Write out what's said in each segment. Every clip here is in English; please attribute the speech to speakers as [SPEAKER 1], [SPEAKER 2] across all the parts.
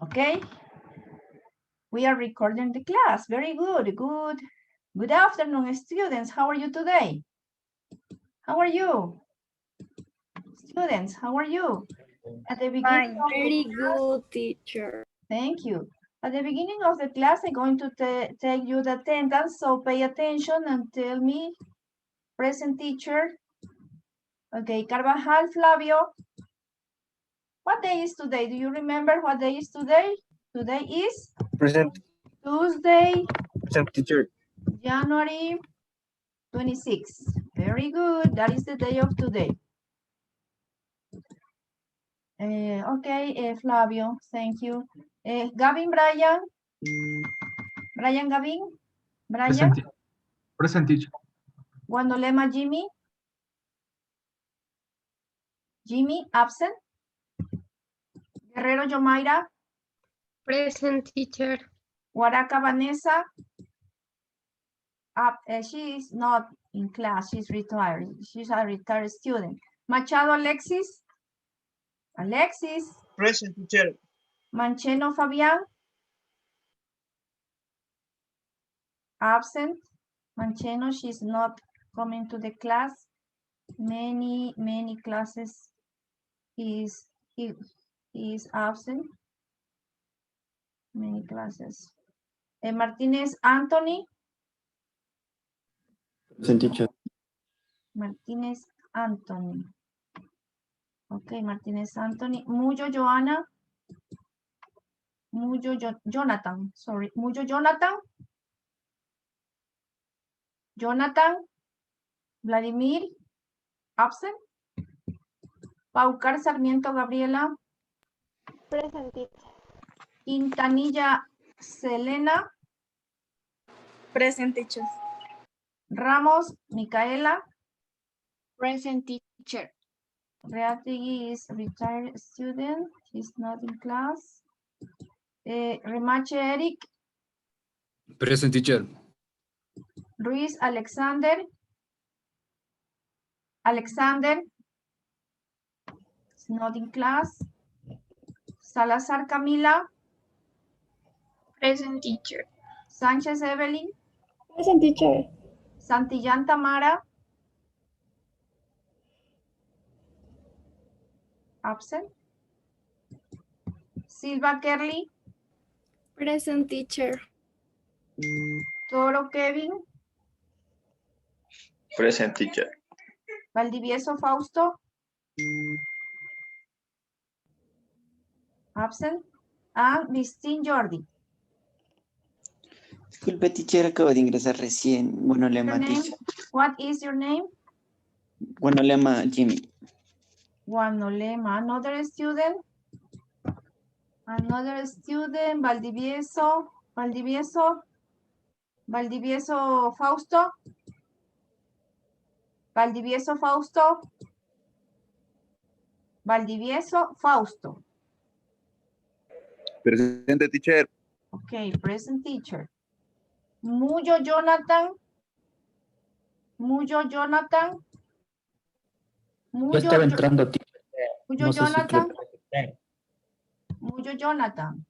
[SPEAKER 1] Okay? We are recording the class. Very good. Good afternoon, students. How are you today? How are you? Students, how are you? At the beginning of the
[SPEAKER 2] Very
[SPEAKER 1] class,
[SPEAKER 2] good, teacher.
[SPEAKER 1] thank you. At the beginning of the class, I'm going to take you the attendance, so pay attention and tell me, present teacher. Okay, Carvajal Flavio. What day is today? Do you remember what day is today? Today is
[SPEAKER 3] Present.
[SPEAKER 1] Tuesday,
[SPEAKER 3] Present teacher.
[SPEAKER 1] January 26. Very good. That is the day of today. Okay, Flavio, thank you. Gavin Brian. Brian Gavin. Brian.
[SPEAKER 4] Present teacher.
[SPEAKER 1] Guandolema Jimmy. Jimmy, absent. Guerrero Yomaira.
[SPEAKER 2] Present, teacher.
[SPEAKER 1] Huaraca Vanessa. She is not in class. She's retired. She's a retired student. Machado Alexis. Alexis.
[SPEAKER 3] Present teacher.
[SPEAKER 1] Mancheno Fabián. Absent. Mancheno, she's not coming to the class. Many classes he is absent. Many classes. Martinez Anthony.
[SPEAKER 3] Present teacher.
[SPEAKER 1] Martinez Anthony. Okay, Martinez Anthony. Muyo Joana. Muyo Jonathan. Sorry. Muyo Jonathan. Jonathan. Vladimir. Absent. Paucar Sarmiento Gabriela.
[SPEAKER 2] Present, teacher.
[SPEAKER 1] Quintanilla Selena.
[SPEAKER 2] Present, teacher.
[SPEAKER 1] Ramos Micaela.
[SPEAKER 2] Present, teacher.
[SPEAKER 1] Reategui is a retired student. He's not in class. Remache Eric.
[SPEAKER 4] Present teacher.
[SPEAKER 1] Ruiz Alexander. Alexander. Is not in class. Salazar Camila.
[SPEAKER 2] Present, teacher.
[SPEAKER 1] Sánchez Evelyn.
[SPEAKER 2] Present, teacher.
[SPEAKER 1] Santillán Tamara. Absent. Silva Kerly.
[SPEAKER 2] Present, teacher.
[SPEAKER 1] Toro Kevin.
[SPEAKER 3] Present teacher.
[SPEAKER 1] Valdivieso Fausto. Absent. And Listín Jordi.
[SPEAKER 5] Disculpe, teacher, acabo de ingresar recién. Bueno,
[SPEAKER 1] Your
[SPEAKER 5] lema,
[SPEAKER 1] name?
[SPEAKER 5] teacher.
[SPEAKER 1] What is your name?
[SPEAKER 5] Bueno, lema, Jimmy.
[SPEAKER 1] Guanolema. Another student. Another student. Valdivieso. Valdivieso. Valdivieso Fausto. Valdivieso Fausto. Valdivieso Fausto.
[SPEAKER 3] Presente teacher.
[SPEAKER 1] Okay, present teacher. Muyo Jonathan. Muyo Jonathan.
[SPEAKER 6] Yo estaba entrando, teacher.
[SPEAKER 1] Muyo
[SPEAKER 6] No sé si
[SPEAKER 1] Jonathan.
[SPEAKER 6] quiere-
[SPEAKER 1] Muyo Jonathan.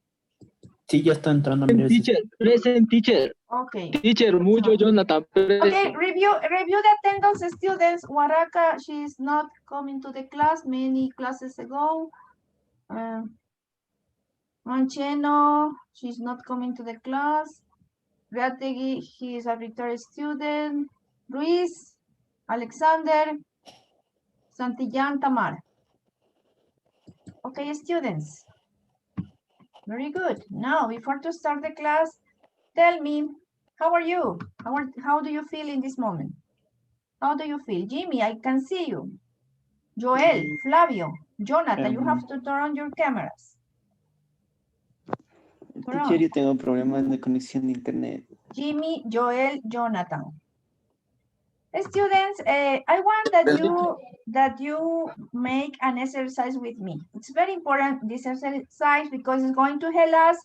[SPEAKER 6] Sí, ya está entrando. mire, sí.
[SPEAKER 4] Present teacher.
[SPEAKER 1] Okay.
[SPEAKER 4] Teacher, mucho Jonathan.
[SPEAKER 1] Okay, review the attendance, students. Huaraca, she's not coming to the class many classes ago. Mancheno, she's not coming to the class. Reategui, he is a retired student. Ruiz, Alexander, Santillán, Tamar. Okay, students. Very good. Now, before to start the class, tell me, how are you? How do you feel in this moment? How do you feel? Jimmy, I can see you. Joel, Flavio, Jonathan, you have to turn on your cameras.
[SPEAKER 5] Teacher, yo tengo problemas de conexión de internet.
[SPEAKER 1] Jimmy, Joel, Jonathan. Students, I want that you make an exercise with me. It's very important, this exercise, because it's going to help us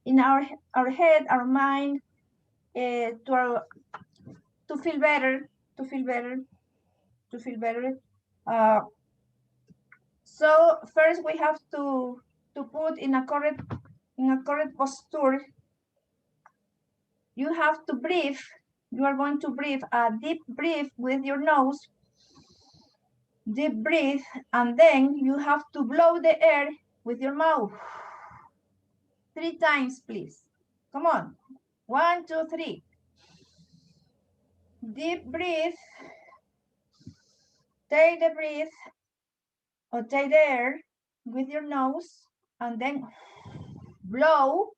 [SPEAKER 1] in our head, our mind, to feel better, So first we have to put in a correct in a correct posture, you have to breathe. You are going to breathe a deep breath with your nose. Deep breath, and then you have to blow the air with your mouth. 3 times, please. Come on. 1, 2, 3. Deep breath. Take the breath or take the air with your nose and then blow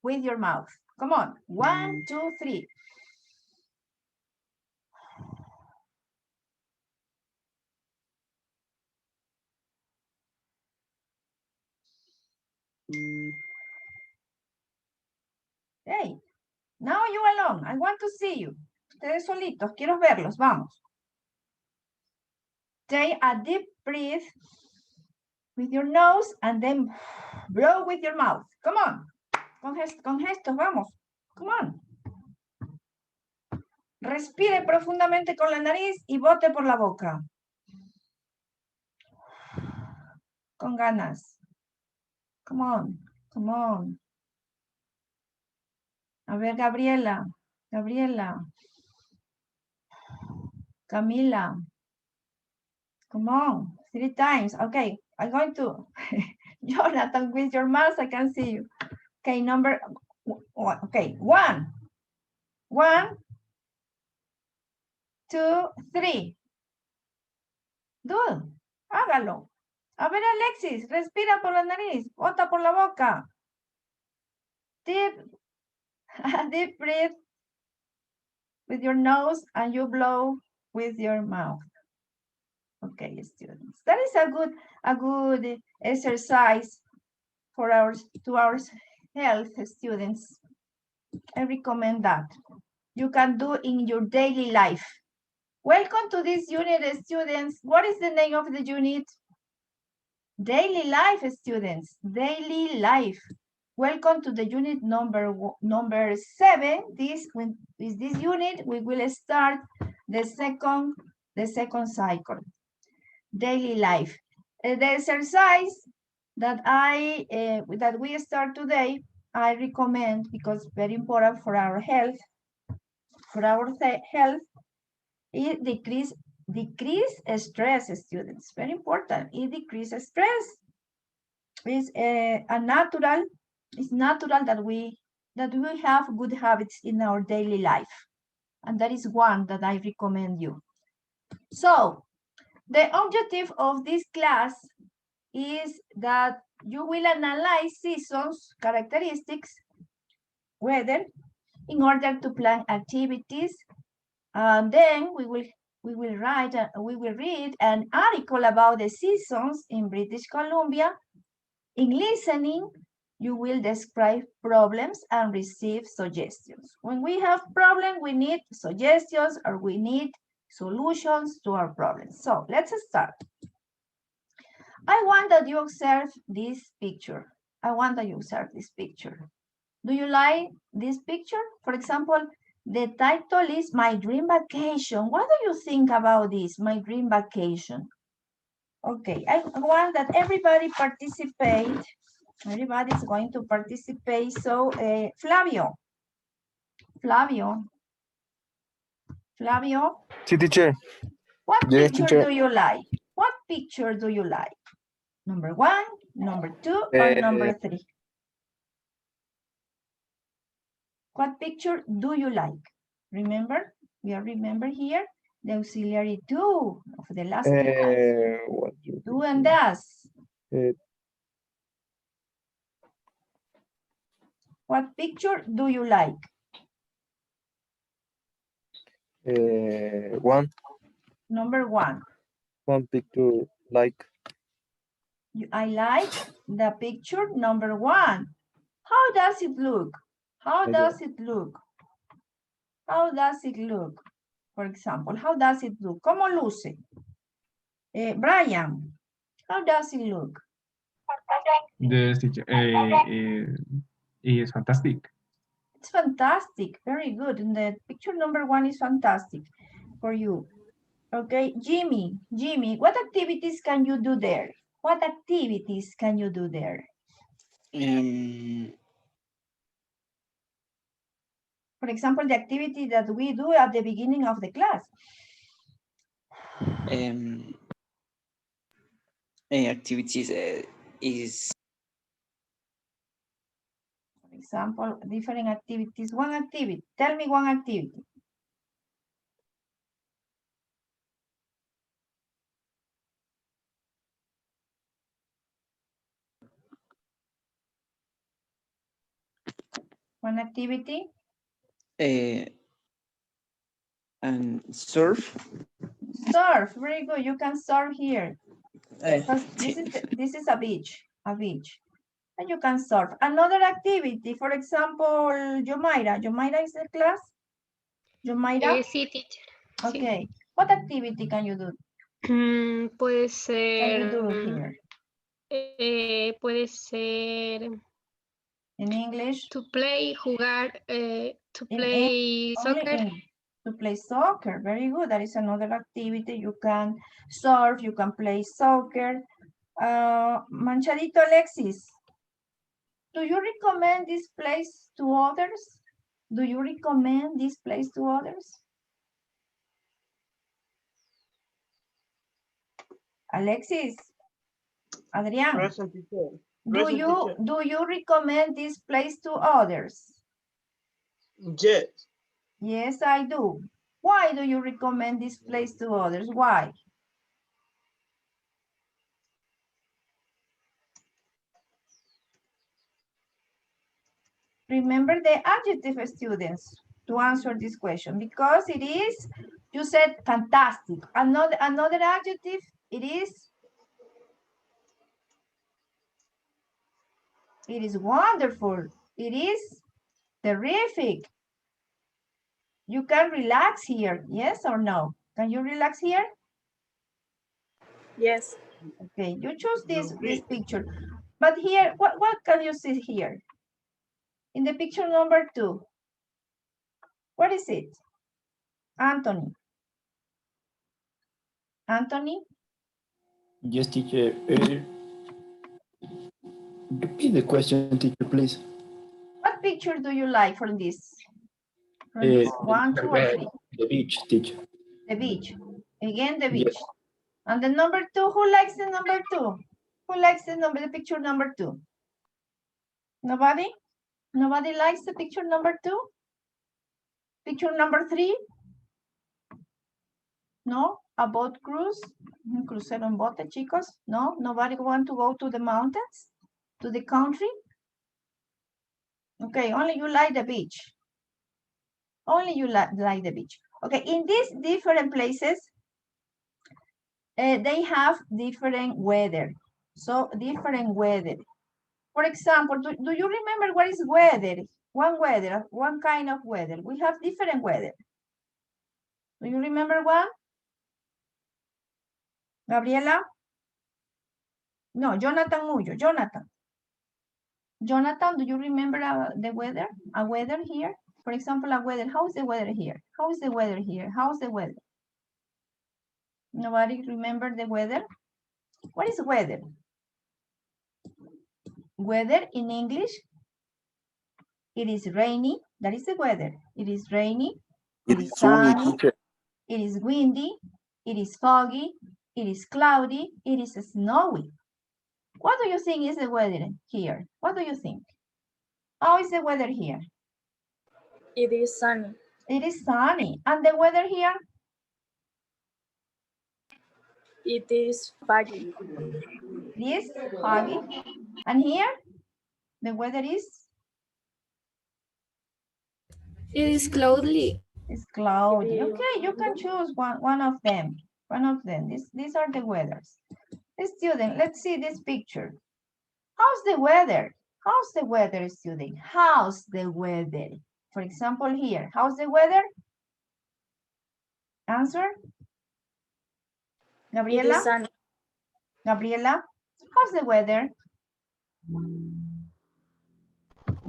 [SPEAKER 1] with your mouth. Come on. 1, 2, 3. Hey, now you alone. I want to see you. Ustedes solitos. Quiero verlos. Vamos. Take a deep breath with your nose and then blow with your mouth. Come on. Con gestos, vamos. Come on. Respire profundamente con la nariz y bote por la boca. Con ganas. Come on. Come on. A ver, Gabriela. Camila. Come on. 3 times. Okay. I'm going to. Jonathan, with your mouth, I can see you. Okay, okay, 1. 1, 2, 3. Good. Hágalo. A ver, Alexis, respira por la nariz, bota por la boca. Deep breath with your nose and you blow with your mouth. Okay, students. That is a good exercise for our health, students. I recommend that. You can do in your daily life. Welcome to this unit, students. What is the name of the unit? Daily life, students. Daily life. Welcome to the unit number 7. This unit, we will start the second cycle. Daily life. The exercise that we start today, I recommend because very important for our health. It decrease stress, students. Very important. It decreases stress. It's natural that we have good habits in our daily life, and that is one that I recommend you. So the objective of this class is that you will analyze seasons, characteristics, weather, in order to plan activities. And then we will read an article about the seasons in British Columbia. In listening, you will describe problems and receive suggestions. When we have problems, we need suggestions or we need solutions to our problems. So let's start. I want that you observe this picture. Do you like this picture? For example, the title is My Dream Vacation. What do you think about this, My Dream Vacation? Okay, I want that everybody participate. Everybody's going to participate. So, Flavio.
[SPEAKER 3] Sí, teacher.
[SPEAKER 1] What
[SPEAKER 3] Yes,
[SPEAKER 1] picture
[SPEAKER 3] teacher.
[SPEAKER 1] do you like? What picture do you like? Number 1, number 2, or number 3? What picture do you like? Remember, we are here the auxiliary do of the last class. Do and does. What picture do you like?
[SPEAKER 3] 1.
[SPEAKER 1] Number 1.
[SPEAKER 3] One picture like.
[SPEAKER 1] I like the picture number 1. How does it look? How does it look? For example, how does it look? ¿Cómo luce? Brian, how does it look?
[SPEAKER 4] Yes, teacher. It's fantastic.
[SPEAKER 1] It's fantastic. Very good. And the picture number 1 is fantastic for you. Okay, Jimmy, what activities can you do there? What activities can you do there? For example, the activity that we do at the beginning of the class.
[SPEAKER 5] Activities is
[SPEAKER 1] For example, different activities. One activity. Tell me one activity. One activity.
[SPEAKER 5] and surf.
[SPEAKER 1] Surf. Very good. You can surf here. Because
[SPEAKER 5] Sí.
[SPEAKER 1] this is a beach. A beach. And you can surf. Another activity. For example, Yomaira. Yomaira is the class? Yomaira?
[SPEAKER 2] Sí, teacher.
[SPEAKER 1] Okay. What activity can you do?
[SPEAKER 2] Puede
[SPEAKER 1] Can you
[SPEAKER 2] ser.
[SPEAKER 1] do here?
[SPEAKER 2] Puede ser.
[SPEAKER 1] In English?
[SPEAKER 2] To play, jugar, to
[SPEAKER 1] In
[SPEAKER 2] play soccer.
[SPEAKER 1] English. To play soccer. Very good. That is another activity. You can surf. You can play soccer. Manchadito Alexis. Do you recommend this place to others? Do you recommend this place to others? Alexis, Adrián,
[SPEAKER 7] Present teacher.
[SPEAKER 1] do you recommend this place to others?
[SPEAKER 7] Yes.
[SPEAKER 1] Yes, I do. Why do you recommend this place to others? Why? Remember the adjective, students, to answer this question, because it is, you said fantastic. Another adjective, it is wonderful. It is terrific. You can relax here, yes or no? Can you relax here?
[SPEAKER 2] Yes.
[SPEAKER 1] Okay, you choose this picture. But here, what can you see here? In the picture number 2. What is it? Anthony. Anthony?
[SPEAKER 6] Yes, teacher. Repeat the question, teacher, please.
[SPEAKER 1] What picture do you like from this? From this 1, 2, or 3?
[SPEAKER 6] The beach, teacher.
[SPEAKER 1] The beach. Again, the
[SPEAKER 6] Yes.
[SPEAKER 1] beach. And the number 2, who likes the number 2? Who likes the picture number 2? Nobody? Nobody likes the picture number 2? Picture number 3? No? A boat cruise? Un crucero en bote, chicos? No? Nobody want to go to the mountains? To the country? Okay, only you like the beach. Only you like the beach. Okay, in these different places, they have different weather. So, different weather. For example, do you remember what is weather? One kind of weather. We have different weather. Do you remember one? Gabriela? No, Jonathan Muyo. Jonathan. Jonathan, do you remember the weather? A weather here? For example, a weather. How is the weather here? How is the weather here? How is the weather? Nobody remember the weather? What is weather? Weather in English, it is rainy. That is the weather. It is rainy. It is sunny. It is windy. It is foggy. It is cloudy. It is snowy. What do you think is the weather here? What do you think? How is the weather here?
[SPEAKER 2] It is sunny.
[SPEAKER 1] It is sunny. And the weather here?
[SPEAKER 2] It is foggy.
[SPEAKER 1] It is foggy. And here? The weather is?
[SPEAKER 2] It is cloudy.
[SPEAKER 1] It's cloudy. Okay, you can choose one of them. One of them. These are the weathers. The student, let's see this picture. How's the weather? How's the weather, student? How's the weather? For example, here, how's the weather? Answer? Gabriela?
[SPEAKER 2] It is sunny.
[SPEAKER 1] Gabriela, how's the weather?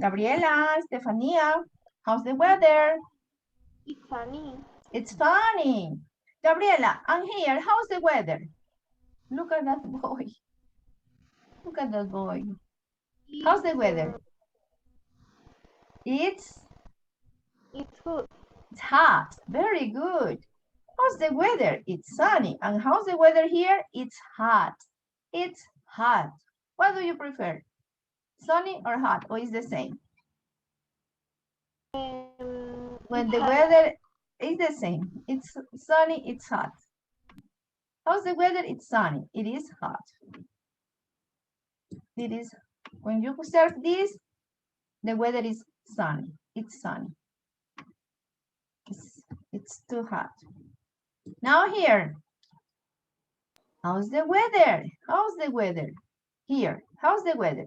[SPEAKER 1] Gabriela, Stefania, how's the weather?
[SPEAKER 2] It's sunny.
[SPEAKER 1] It's funny. Gabriela, and here, how's the weather? Look at that boy. Look at that boy. How's the weather? It's
[SPEAKER 2] good.
[SPEAKER 1] It's hot. Very good. How's the weather? It's sunny. And how's the weather here? It's hot. It's hot. What do you prefer? Sunny or hot? Or is the same? When the weather is the same. It's sunny, it's hot. How's the weather? It's sunny. It is hot. It is, when you observe this, the weather is sunny. It's sunny. It's too hot. Now here, how's the weather? How's the weather? Here, how's the weather?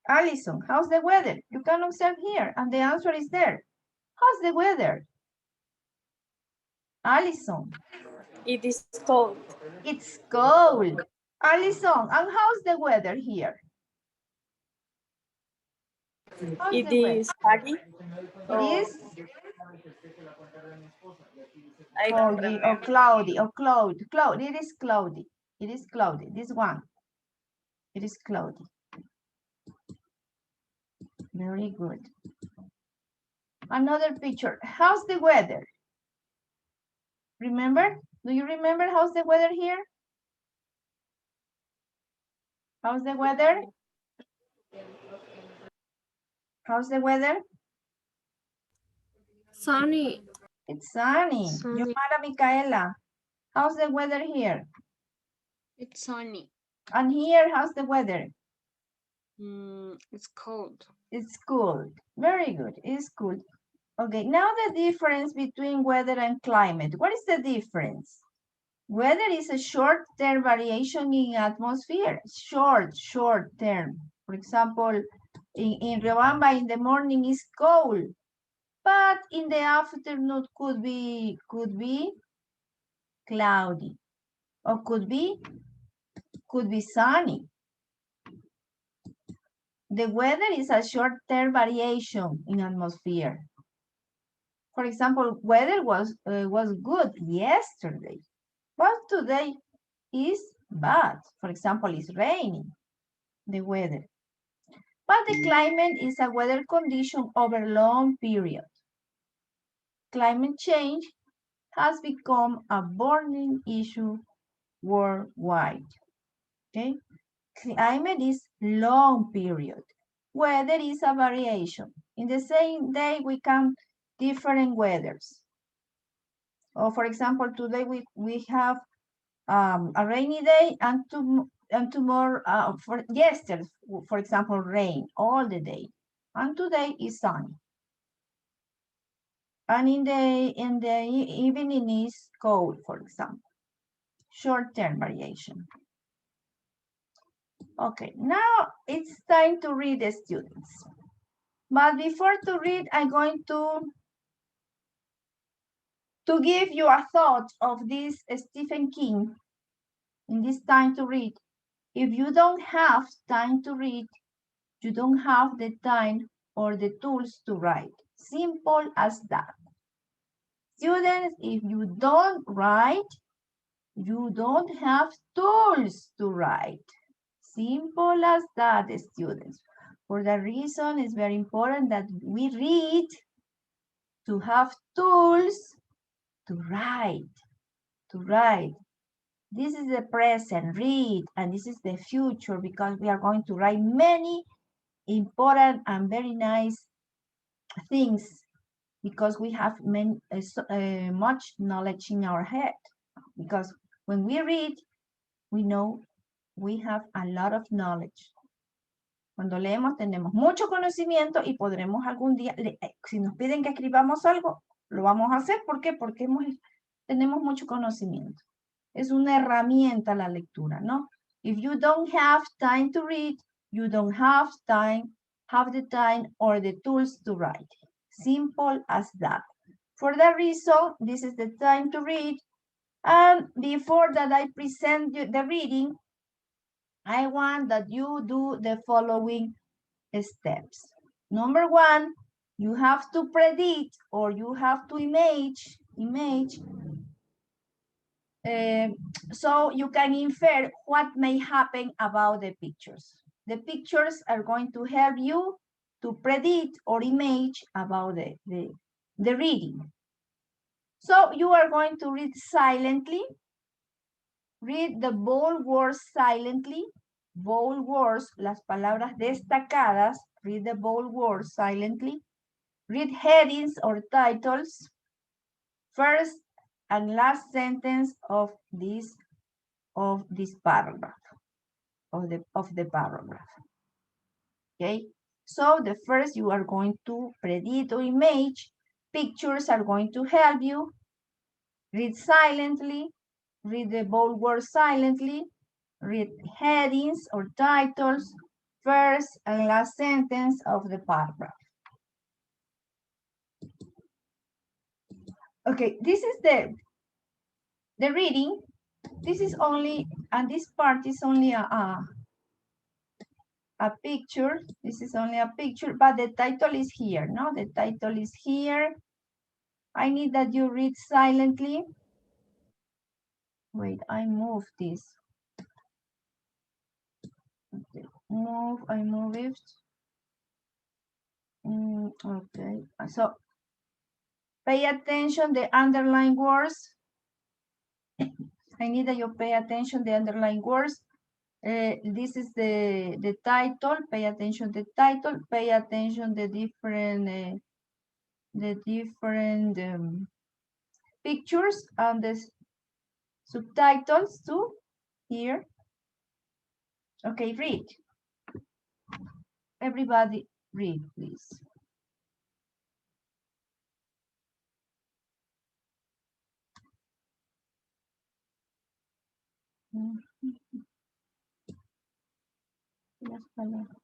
[SPEAKER 1] Allison, how's the weather? You can observe here, and the answer is there. How's the weather? Allison.
[SPEAKER 2] It is cold.
[SPEAKER 1] It's cold. Allison, and how's the weather here? How's
[SPEAKER 2] It
[SPEAKER 1] the weather?
[SPEAKER 2] is foggy.
[SPEAKER 1] It is
[SPEAKER 2] I don't
[SPEAKER 1] foggy
[SPEAKER 2] remember.
[SPEAKER 1] or cloudy or cloud. Cloud. It is cloudy. It is cloudy. This one. It is cloudy. Very good. Another picture. How's the weather? Remember? Do you remember how's the weather here? How's the weather? How's the weather?
[SPEAKER 2] Sunny.
[SPEAKER 1] It's sunny.
[SPEAKER 2] Sunny.
[SPEAKER 1] Yomara Micaela. How's the weather here?
[SPEAKER 2] It's sunny.
[SPEAKER 1] And here, how's the weather?
[SPEAKER 2] It's cold.
[SPEAKER 1] It's cool. Very good. It's cool. Okay, now the difference between weather and climate. What is the difference? Weather is a short-term variation in atmosphere. Short term. For example, in Riobamba in the morning is cold, but in the afternoon could be cloudy, or could be sunny. The weather is a short-term variation in atmosphere. For example, weather was good yesterday, but today is bad. For example, it's raining, the weather. But the climate is a weather condition over long period. Climate change has become a burning issue worldwide. Okay? Climate is long period. Weather is a variation. In the same day, we can different weathers. Or for example, today we have a rainy day, and tomorrow, for yesterday, for example, rain all the day, and today is sunny. And in the evening is cold, for example. Short-term variation. Okay, now it's time to read the students. But before to read, I'm going to give you a thought of this Stephen King in this time to read. If you don't have time to read, you don't have the time or the tools to write. Simple as that. Students, if you don't write, you don't have tools to write. Simple as that, students. For that reason, it's very important that we read to have tools to write. This is the present, read, and this is the future, because we are going to write many important and very nice things, because we have much knowledge in our head. Because when we read, we know we have a lot of knowledge. Cuando leemos tenemos mucho conocimiento y podremos algún día, si nos piden que escribamos algo, lo vamos a hacer. ¿Por qué? Porque tenemos mucho conocimiento. Es una herramienta la lectura, ¿no? If you don't have time to read, you don't have the time or the tools to write. Simple as that. For that reason, this is the time to read. And before that I present you the reading, I want that you do the following steps. Number one, you have to predict, or you have to image So you can infer what may happen about the pictures. The pictures are going to help you to predict or image about the reading. So you are going to read silently. Read the bold words silently. Bold words, las palabras destacadas. Read the bold words silently. Read headings or titles. First and last sentence of this paragraph, of the paragraph. Okay, so the first you are going to predict or image. Pictures are going to help you. Read silently. Read the bold words silently. Read headings or titles, first and last sentence of the paragraph. Okay, this is the reading. This is only, and this part is only a picture. This is only a picture, but the title is here, no? The title is here. I need that you read silently. Wait, I move this. Okay. I move it. Okay, so pay attention, the underlined words. I need that you pay attention, the underlined words. This is the title. Pay attention the title. Pay attention the different pictures and the subtitles too here. Okay, read. Everybody read, please. Las palabras.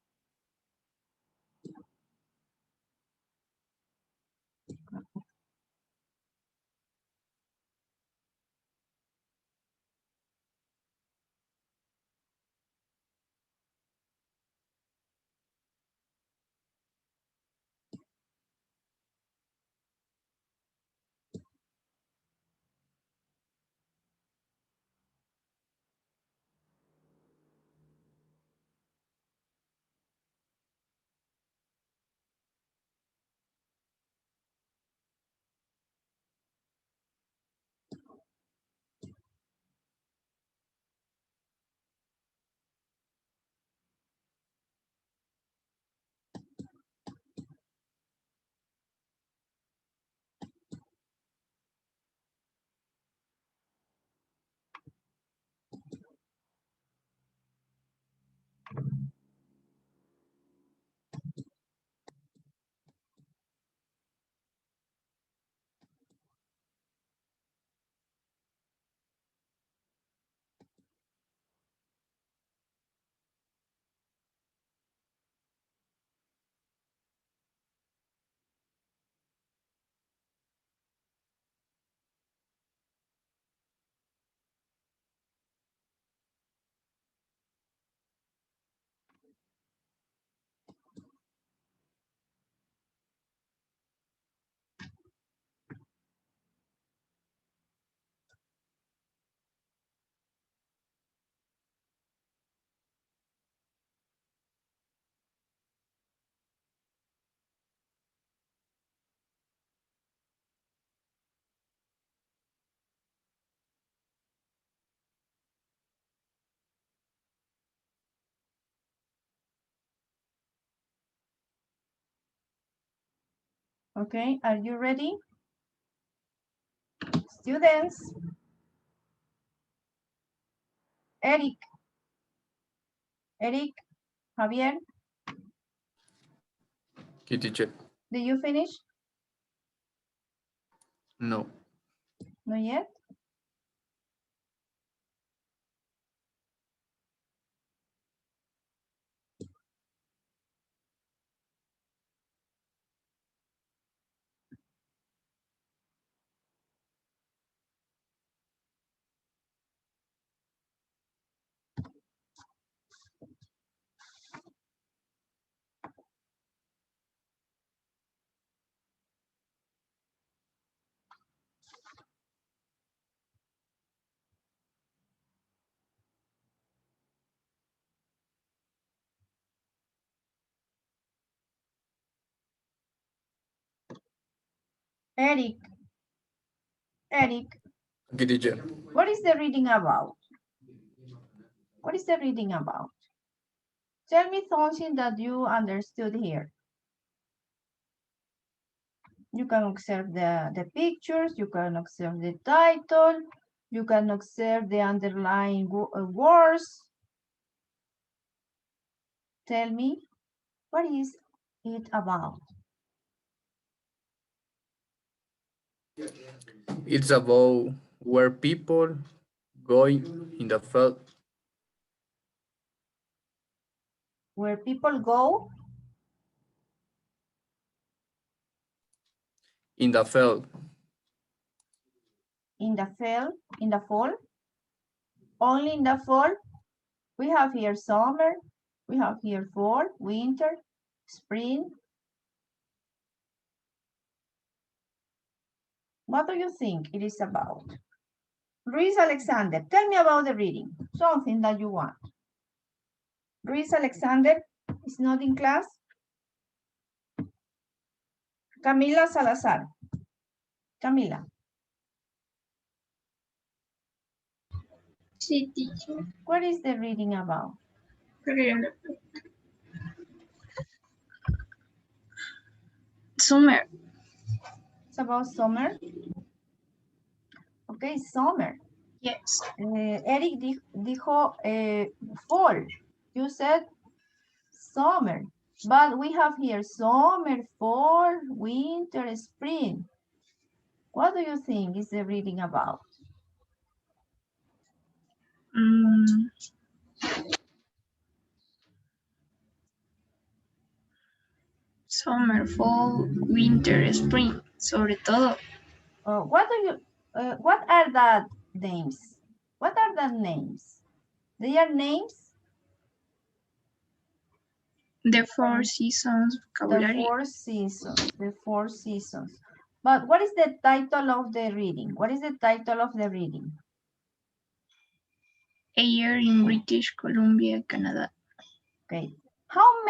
[SPEAKER 1] Okay, are you ready? Students. Eric, Javier,
[SPEAKER 6] Okay, teacher.
[SPEAKER 1] did you finish?
[SPEAKER 6] No.
[SPEAKER 1] Not yet? Eric. Eric,
[SPEAKER 6] Okay, teacher.
[SPEAKER 1] what is the reading about? What is the reading about? Tell me something that you understood here. You can observe the pictures, you can observe the title, you can observe the underlying words. Tell me, what is it about?
[SPEAKER 8] It's about where people going in the field.
[SPEAKER 1] Where people go
[SPEAKER 8] In the field.
[SPEAKER 1] in the fall, only in the fall. We have here summer, we have here fall, winter, spring. What do you think it is about? Luis Alexander, tell me about the reading, something that you want. Luis Alexander is not in class. Camila Salazar. Camila.
[SPEAKER 2] Sí, teacher.
[SPEAKER 1] What is the reading about?
[SPEAKER 2] Summer.
[SPEAKER 1] It's about summer. Okay, summer.
[SPEAKER 2] Yes.
[SPEAKER 1] Eric dijo fall. You said summer. But we have here summer, fall, winter, spring. What do you think is the reading about?
[SPEAKER 2] Summer, fall, winter, spring, sobre todo.
[SPEAKER 1] What are the names? What are the names? They are names?
[SPEAKER 2] The four seasons vocabulary.
[SPEAKER 1] The four seasons. But what is the title of the reading? What is the title of the reading?
[SPEAKER 2] A year in British Columbia, Canada.
[SPEAKER 1] Okay. How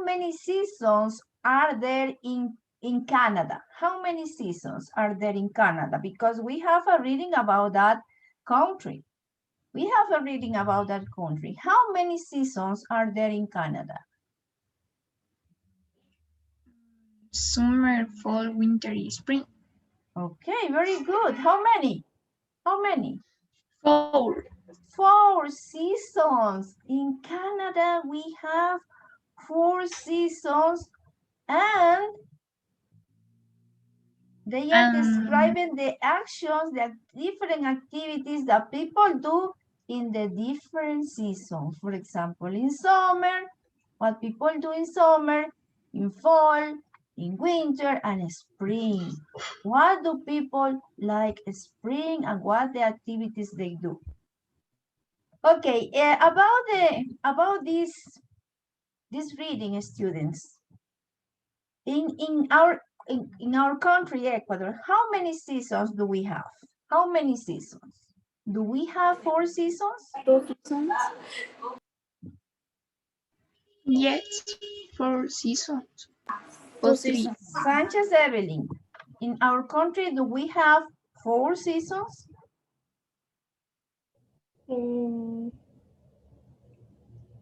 [SPEAKER 1] many seasons are there in Canada? How many seasons are there in Canada? Because we have a reading about that country. We have a reading about that country. How many seasons are there in Canada?
[SPEAKER 2] Summer, fall, winter, spring.
[SPEAKER 1] Okay, very good. How many? How many?
[SPEAKER 2] 4.
[SPEAKER 1] 4 seasons. In Canada, we have 4 seasons, and they are describing the actions, the different activities that people do in the different seasons. For example, in summer, what people do in summer, in fall, in winter, and spring. What do people like spring, and what the activities they do? Okay, about this reading, students. In our country, Ecuador, how many seasons do we have? How many seasons? Do we have 4 seasons?
[SPEAKER 2] 2 seasons? Yes, 4 seasons.
[SPEAKER 1] 2 seasons. Sanchez Evelyn, in our country, do we have 4 seasons?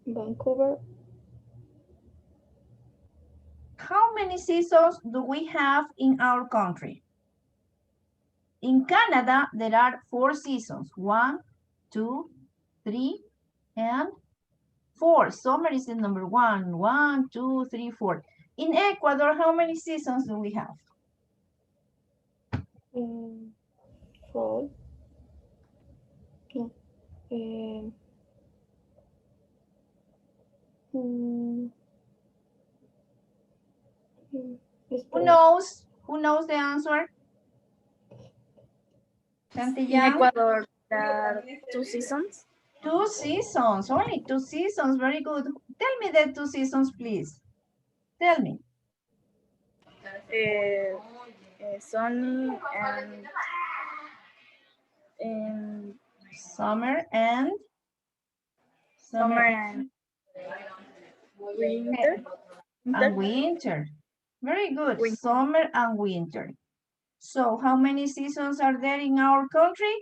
[SPEAKER 9] Vancouver.
[SPEAKER 1] How many seasons do we have in our country? In Canada, there are 4 seasons. 1, 2, 3, and 4. Summer is the number 1. 1, 2, 3, 4. In Ecuador, how many seasons do we have?
[SPEAKER 9] Fall.
[SPEAKER 1] Who knows? Who knows the answer? Santillán?
[SPEAKER 2] In Ecuador, there are 2 seasons.
[SPEAKER 1] 2 seasons, only 2 seasons, very good. Tell me the 2 seasons, please. Tell me.
[SPEAKER 2] Sunny and
[SPEAKER 1] Summer and
[SPEAKER 2] winter.
[SPEAKER 1] And winter. Very good.
[SPEAKER 2] Winter.
[SPEAKER 1] Summer and winter. So how many seasons are there in our country?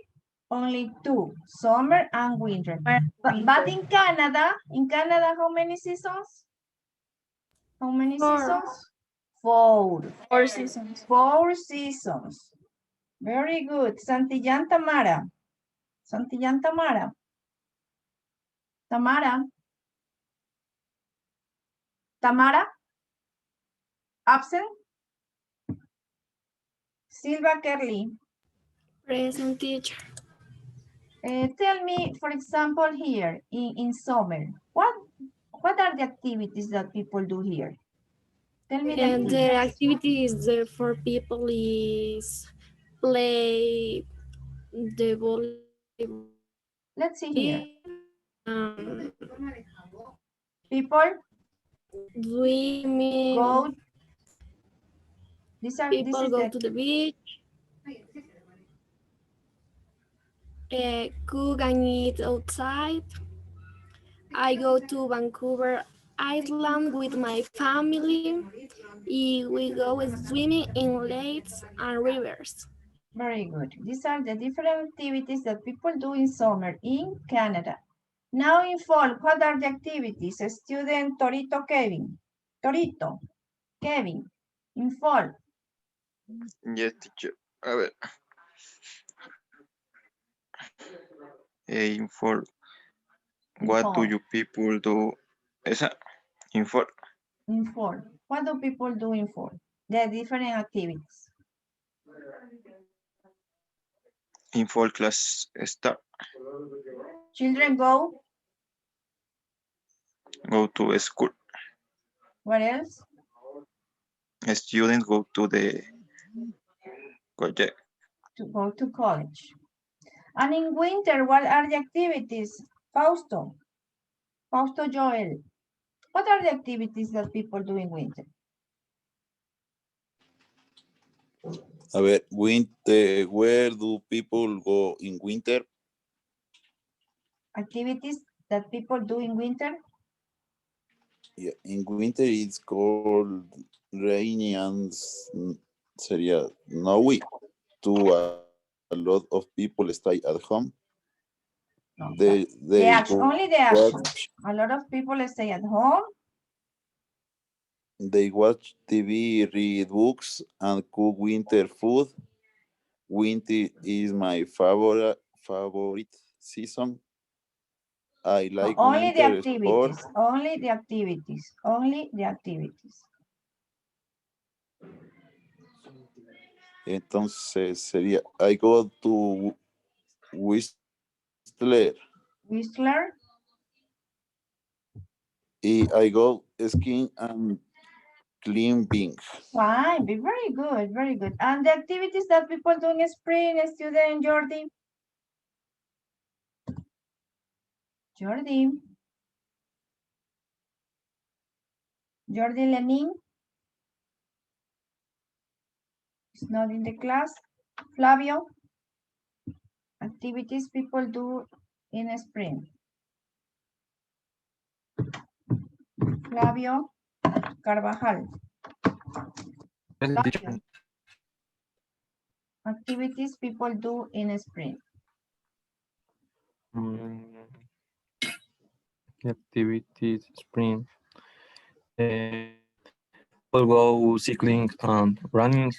[SPEAKER 1] Only 2, summer and winter. But in Canada, how many seasons? How many
[SPEAKER 2] 4.
[SPEAKER 1] seasons? 4.
[SPEAKER 2] 4 seasons.
[SPEAKER 1] 4 seasons. Very good. Santillán Tamara. Santillán Tamara. Tamara. Tamara. Absent. Silva Kerly.
[SPEAKER 9] Present teacher.
[SPEAKER 1] Tell me, for example, here in summer, what are the activities that people do here? Tell me the
[SPEAKER 9] And
[SPEAKER 1] activities.
[SPEAKER 9] the activities there for people is play the volleyball.
[SPEAKER 1] Let's see here.
[SPEAKER 9] Um,
[SPEAKER 1] People
[SPEAKER 9] swimming.
[SPEAKER 1] go. This
[SPEAKER 9] People
[SPEAKER 1] is
[SPEAKER 9] go
[SPEAKER 1] the
[SPEAKER 9] to the beach. Cook and eat outside. I go to Vancouver Island with my family. We go swimming in lakes and rivers.
[SPEAKER 1] very good. These are the different activities that people do in summer in Canada. Now in fall, what are the activities? Student Torito Kevin. Torito, Kevin, in fall.
[SPEAKER 10] Yes, teacher. A ver. In fall, what do
[SPEAKER 1] fall.
[SPEAKER 10] you people do? Esa, in fall.
[SPEAKER 1] In fall. What do people do in fall? The different activities.
[SPEAKER 10] In fall class start.
[SPEAKER 1] Children go.
[SPEAKER 10] Go to school.
[SPEAKER 1] What else?
[SPEAKER 10] Students go to the college.
[SPEAKER 1] To go to college. And in winter, what are the activities? Fausto. Fausto Joel. What are the activities that people do in winter?
[SPEAKER 11] A ver, winter, where do people go in winter?
[SPEAKER 1] Activities that people do in winter?
[SPEAKER 11] Yeah, in winter it's cold, rainy, and sería snowy. A lot of people stay at home.
[SPEAKER 1] No,
[SPEAKER 11] They
[SPEAKER 1] only the action. A lot of people stay at home.
[SPEAKER 11] They watch TV, read books, and cook winter food. Winter is my favorite season. I like
[SPEAKER 1] Only the
[SPEAKER 11] winter
[SPEAKER 1] activities.
[SPEAKER 11] sport.
[SPEAKER 1] Only the activities. Only the activities.
[SPEAKER 11] Entonces sería, I go to Whistler.
[SPEAKER 1] Whistler.
[SPEAKER 11] I go skiing and climbing.
[SPEAKER 1] Fine, very good, very good. And the activities that people do in spring, student Jordi? Jordi Lenin is not in the class. Flavio, activities people do in spring. Flavio Carvajal. Flavio. Activities people do in spring.
[SPEAKER 3] Activities spring. People go cycling and running.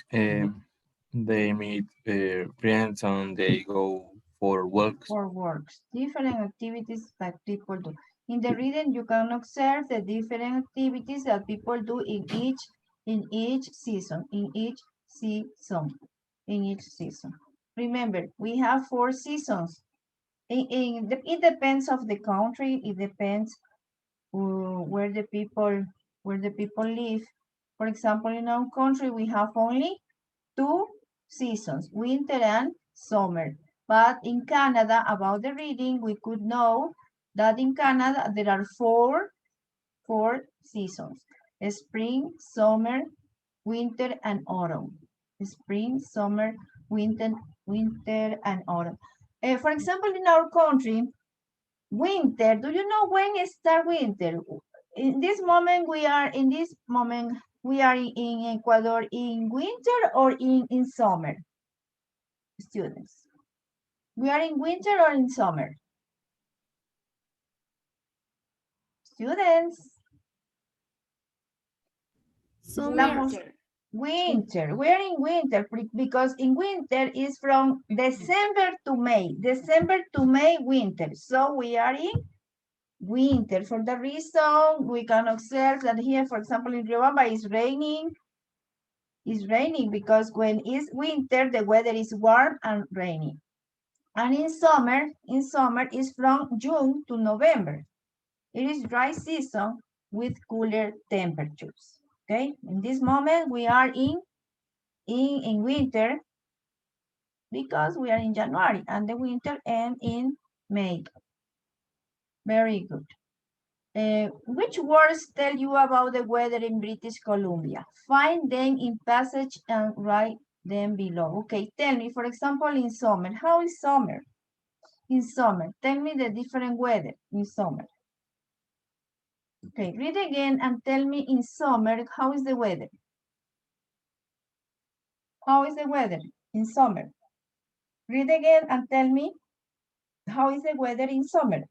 [SPEAKER 3] They meet friends and they go for walks.
[SPEAKER 1] For works, different activities that people do. In the reading, you can observe the different activities that people do in each season. Remember, we have 4 seasons. It depends of the country. It depends where the people live. For example, in our country, we have only 2 seasons, winter and summer. But in Canada, about the reading, we could know that in Canada, there are 4 seasons: spring, summer, winter, and autumn. Spring, summer, winter, and autumn. For example, in our country, winter, do you know when it starts winter? In this moment, We are in Ecuador in winter or in summer? Students. We are in winter or in summer? Students. Estamos winter. We're in winter because in winter is from December to May. December to May, winter. So we are in winter. For the reason we can observe that here, for example, in Riobamba is raining. It's raining because when it's winter, the weather is warm and rainy. And in summer is from June to November. It is dry season with cooler temperatures. Okay, in this moment we are in winter because we are in January and the winter ends in May. Very good. Which words tell you about the weather in British Columbia? Find them in passage and write them below. Okay, tell me, for example, in summer. How is summer? In summer, tell me the different weather in summer. Okay, read again and tell me in summer, how is the weather? How is the weather in summer? Read again and tell me, how is the weather in summer?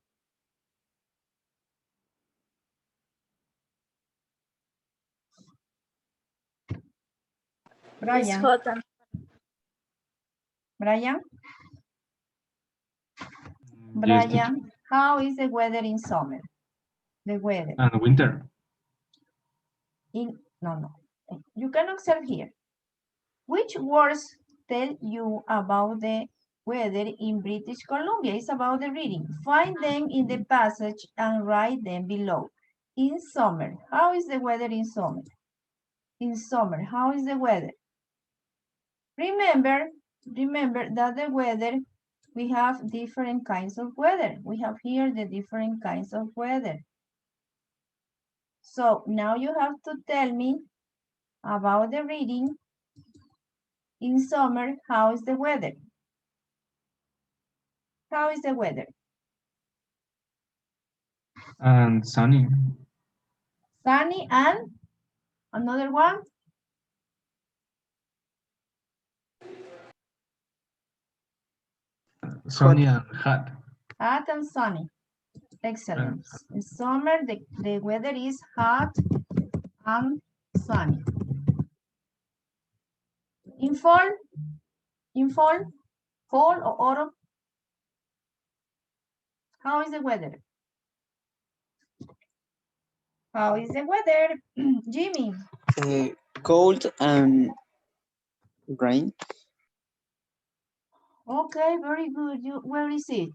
[SPEAKER 1] Brian.
[SPEAKER 2] It's hot and
[SPEAKER 1] Brian?
[SPEAKER 4] Yes, teacher.
[SPEAKER 1] Brian, how is the weather in summer? The weather.
[SPEAKER 4] And winter.
[SPEAKER 1] No. You can observe here. Which words tell you about the weather in British Columbia? It's about the reading. Find them in the passage and write them below. In summer, how is the weather in summer? In summer, how is the weather? Remember that the weather, we have different kinds of weather. We have here the different kinds of weather. So now you have to tell me about the reading. In summer, how is the weather? How is the weather?
[SPEAKER 4] And sunny.
[SPEAKER 1] Sunny and another one?
[SPEAKER 4] Sunny and hot.
[SPEAKER 1] Hot and sunny. Excellent. In summer, the weather is hot and sunny. In fall, fall or autumn, how is the weather? How is the weather, Jimmy?
[SPEAKER 5] Cold and rain.
[SPEAKER 1] Okay, very good. Where is it?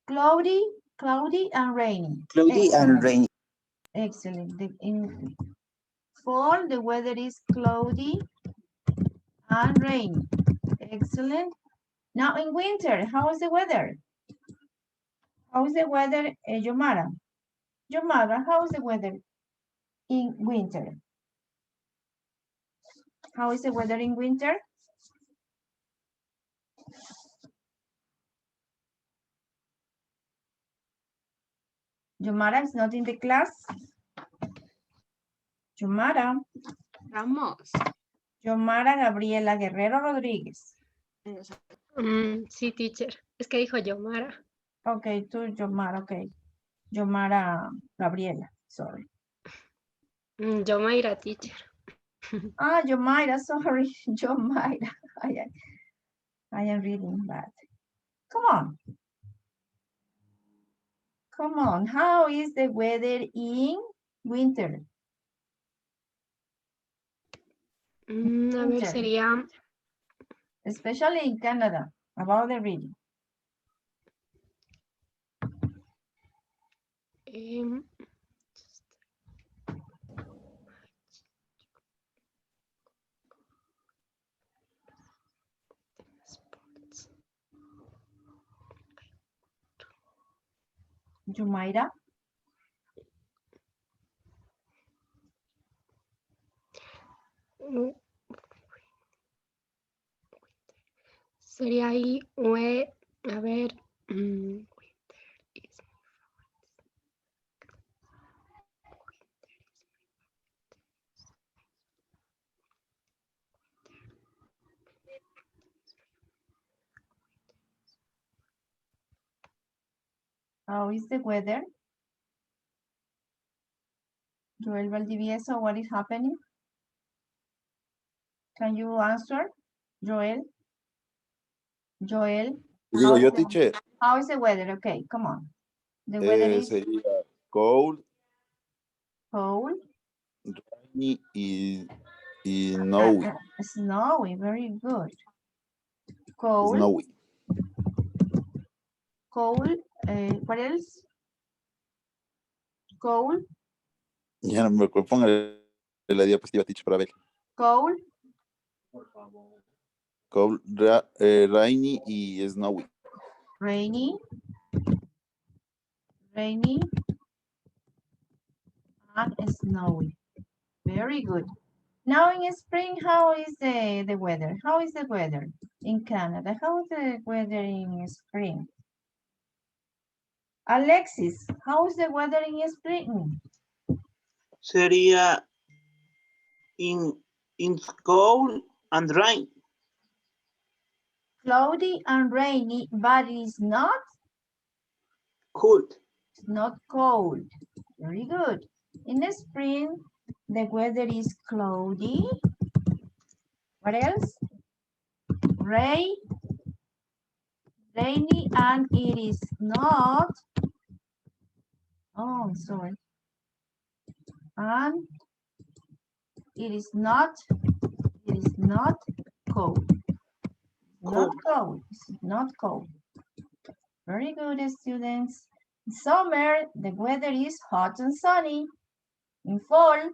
[SPEAKER 1] Cloudy and rainy.
[SPEAKER 5] Cloudy
[SPEAKER 1] Excellent.
[SPEAKER 5] and rainy.
[SPEAKER 1] Excellent. In fall, the weather is cloudy and rainy. Excellent. Now in winter, how is the weather? How is the weather, Yomara? Yomara, how is the weather in winter? How is the weather in winter? Yomara is not in the class. Yomara.
[SPEAKER 12] Ramos.
[SPEAKER 1] Yomara Gabriela Guerrero Rodríguez.
[SPEAKER 12] Sí, teacher. Es que dijo Yomara.
[SPEAKER 1] Ok, tú Yomara, ok. Yomara Gabriela, sorry.
[SPEAKER 12] Yomaira, teacher.
[SPEAKER 1] Ah, Yomaira, sorry. Yomaira. I am reading bad. Come on. Come on. How is the weather in winter?
[SPEAKER 12] A ver, sería...
[SPEAKER 1] Especially in Canada, about the reading. Yumaira.
[SPEAKER 12] Sería ahí, a ver,
[SPEAKER 1] How is the weather? Joel Valdivieso, what is happening? Can you answer? Joel? Joel?
[SPEAKER 11] Digo yo, teacher,
[SPEAKER 1] How is the weather? Okay, come on. The weather is
[SPEAKER 11] sería cold,
[SPEAKER 1] cold.
[SPEAKER 11] rainy y snowy.
[SPEAKER 1] Snowy, very good. Cold.
[SPEAKER 11] Snowy.
[SPEAKER 1] Cold. What else? Cold.
[SPEAKER 11] Ya no me acuerdo, póngale la diapositiva, teacher, para ver.
[SPEAKER 1] Cold.
[SPEAKER 11] Cold, rainy y snowy.
[SPEAKER 1] Rainy. Rainy. And snowy. Very good. Now in spring, how is the weather? How is the weather in Canada? How is the weather in spring? Alexis, how is the weather in spring?
[SPEAKER 7] Sería in cold and rain.
[SPEAKER 1] Cloudy and rainy, but it's not
[SPEAKER 7] Cold.
[SPEAKER 1] It's not cold. Very good. In the spring, the weather is cloudy. What else? Rainy, and it is not. Oh, I'm sorry. And it is not cold. Not cold. It's not cold. Very good, students. In summer, the weather is hot and sunny. In fall,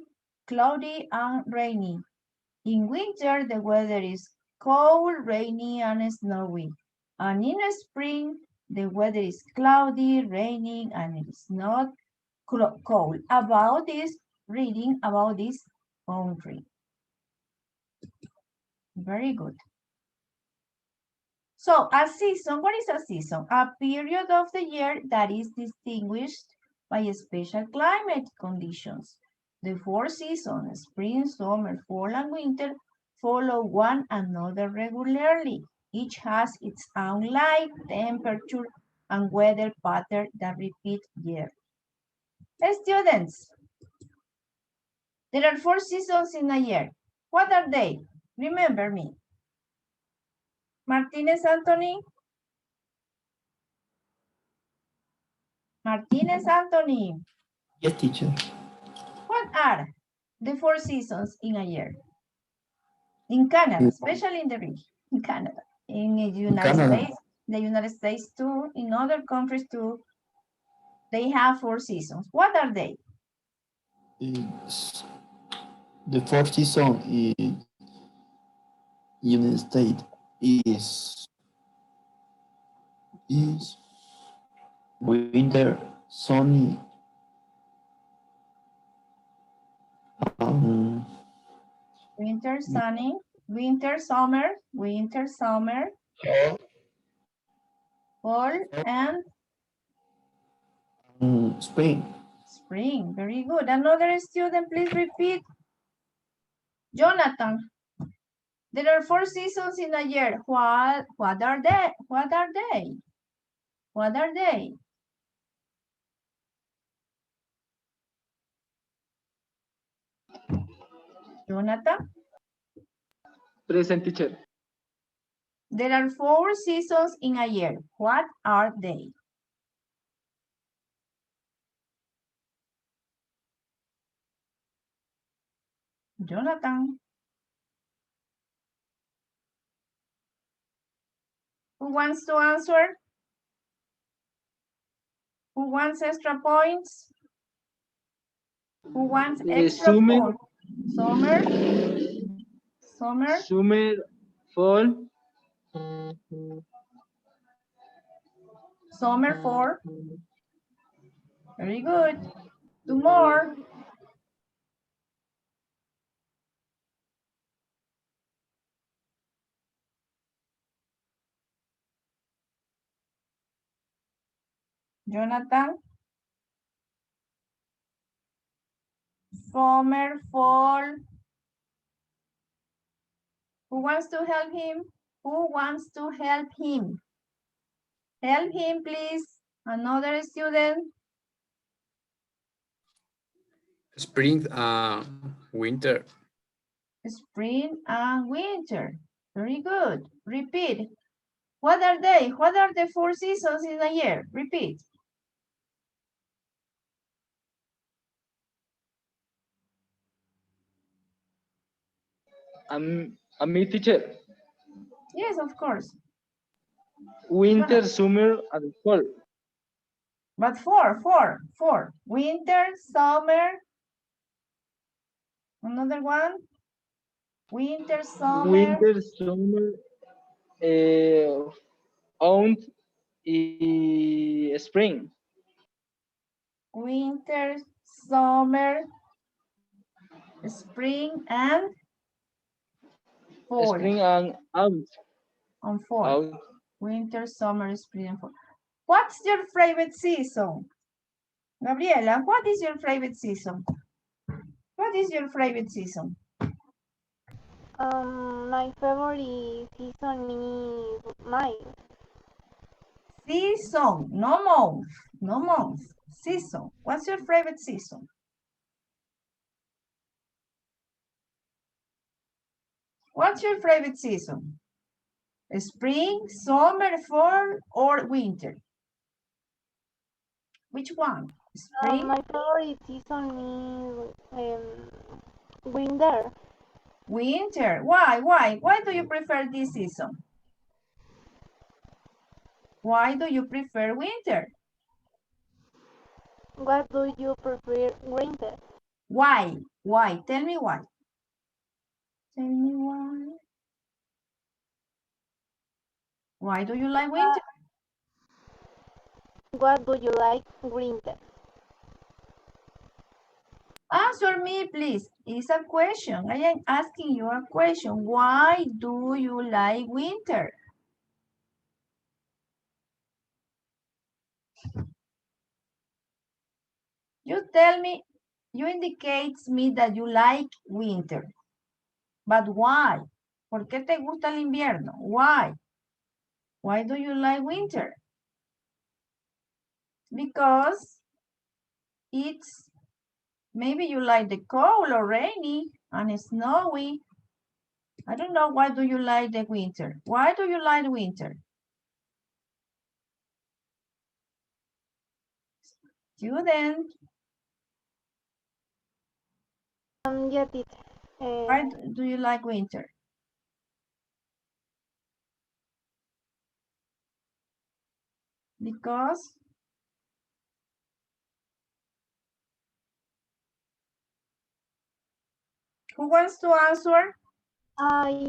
[SPEAKER 1] cloudy and rainy. In winter, the weather is cold, rainy, and snowy. And in spring, the weather is cloudy, raining, and it is not cold. About this, reading about this country. Very good. So a season, what is a season? A period of the year that is distinguished by special climate conditions. The four seasons, spring, summer, fall, and winter, follow one another regularly. Each has its own light, temperature, and weather pattern that repeat year. Students, there are four seasons in a year. What are they? Remember me. Martinez Anthony. Martinez Anthony.
[SPEAKER 6] Yes, teacher.
[SPEAKER 1] What are the four seasons in a year? In Canada, especially in the region, in Canada. In the United States too, in other countries too, they have four seasons. What are they?
[SPEAKER 6] The fourth season in United States is winter, sunny,
[SPEAKER 1] Winter, sunny, winter, summer, fall, and
[SPEAKER 6] spring.
[SPEAKER 1] Spring, very good. Another student, please repeat. Jonathan, there are four seasons in a year. What are they? What are they? What are they? Jonathan?
[SPEAKER 13] Present, teacher.
[SPEAKER 1] There are four seasons in a year. What are they? Jonathan? Who wants to answer? Who wants extra points? Who wants extra points? Summer? Summer?
[SPEAKER 13] Summer, fall.
[SPEAKER 1] Summer 4. Very good. Two more. Jonathan? Summer, fall. Who wants to help him? Who wants to help him? Help him, please. Another student?
[SPEAKER 8] Spring and winter.
[SPEAKER 1] Spring and winter. Very good. Repeat. What are they? What are the 4 seasons in a year? Repeat.
[SPEAKER 13] Me teacher.
[SPEAKER 1] Yes, of course.
[SPEAKER 13] Winter, summer, and fall.
[SPEAKER 1] But four. Winter, summer. Another one. Winter, summer.
[SPEAKER 13] Winter, summer, autumn, spring.
[SPEAKER 1] Winter, summer, spring, and fall.
[SPEAKER 13] Spring and autumn.
[SPEAKER 1] And fall. Winter, summer, spring, and fall. What's your favorite season? Gabriela, what is your favorite season? What is your favorite season?
[SPEAKER 2] My favorite season is May.
[SPEAKER 1] Season, no month, no month. Season. What's your favorite season? What's your favorite season? Spring, summer, fall, or winter? Which one? Spring?
[SPEAKER 2] My favorite season is winter.
[SPEAKER 1] Winter. Why? Why do you prefer this season? Why do you prefer winter?
[SPEAKER 2] What do you prefer winter?
[SPEAKER 1] Why? Why? Tell me why. Tell me why. Why do you like winter?
[SPEAKER 2] What do you like winter?
[SPEAKER 1] Answer me, please. It's a question. I am asking you a question. Why do you like winter? You tell me, you indicates me that you like winter. But why? ¿Por qué te gusta el invierno? Why? Why do you like winter? Because it's, maybe you like the cold or rainy and snowy. I don't know, why do you like the winter? Why do you like winter? Student.
[SPEAKER 2] Yeah, teacher.
[SPEAKER 1] Why do you like winter? Because who wants to answer?
[SPEAKER 2] I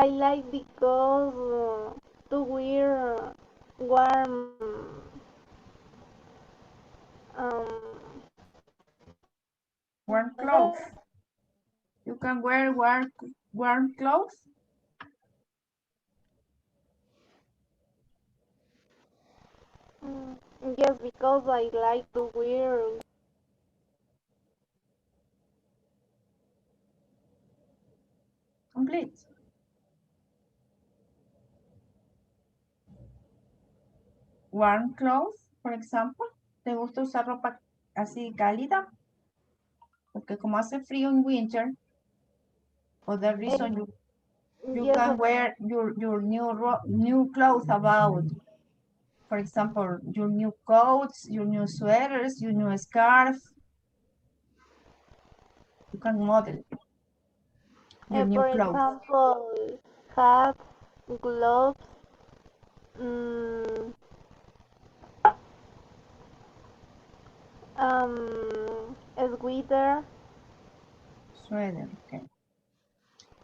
[SPEAKER 2] like because to wear warm
[SPEAKER 1] warm clothes. You can wear warm clothes.
[SPEAKER 2] Yes, because I like to wear.
[SPEAKER 1] Complete. Warm clothes, for example. ¿Te gusta usar ropa así cálida? Porque como hace frío en winter, for that reason you
[SPEAKER 2] Yes,
[SPEAKER 1] can wear your new clothes about, for example, your new coats, your new sweaters, your new scarf. You can model your new
[SPEAKER 2] for
[SPEAKER 1] clothes.
[SPEAKER 2] example, hats, gloves, sweater.
[SPEAKER 1] Sweater, okay.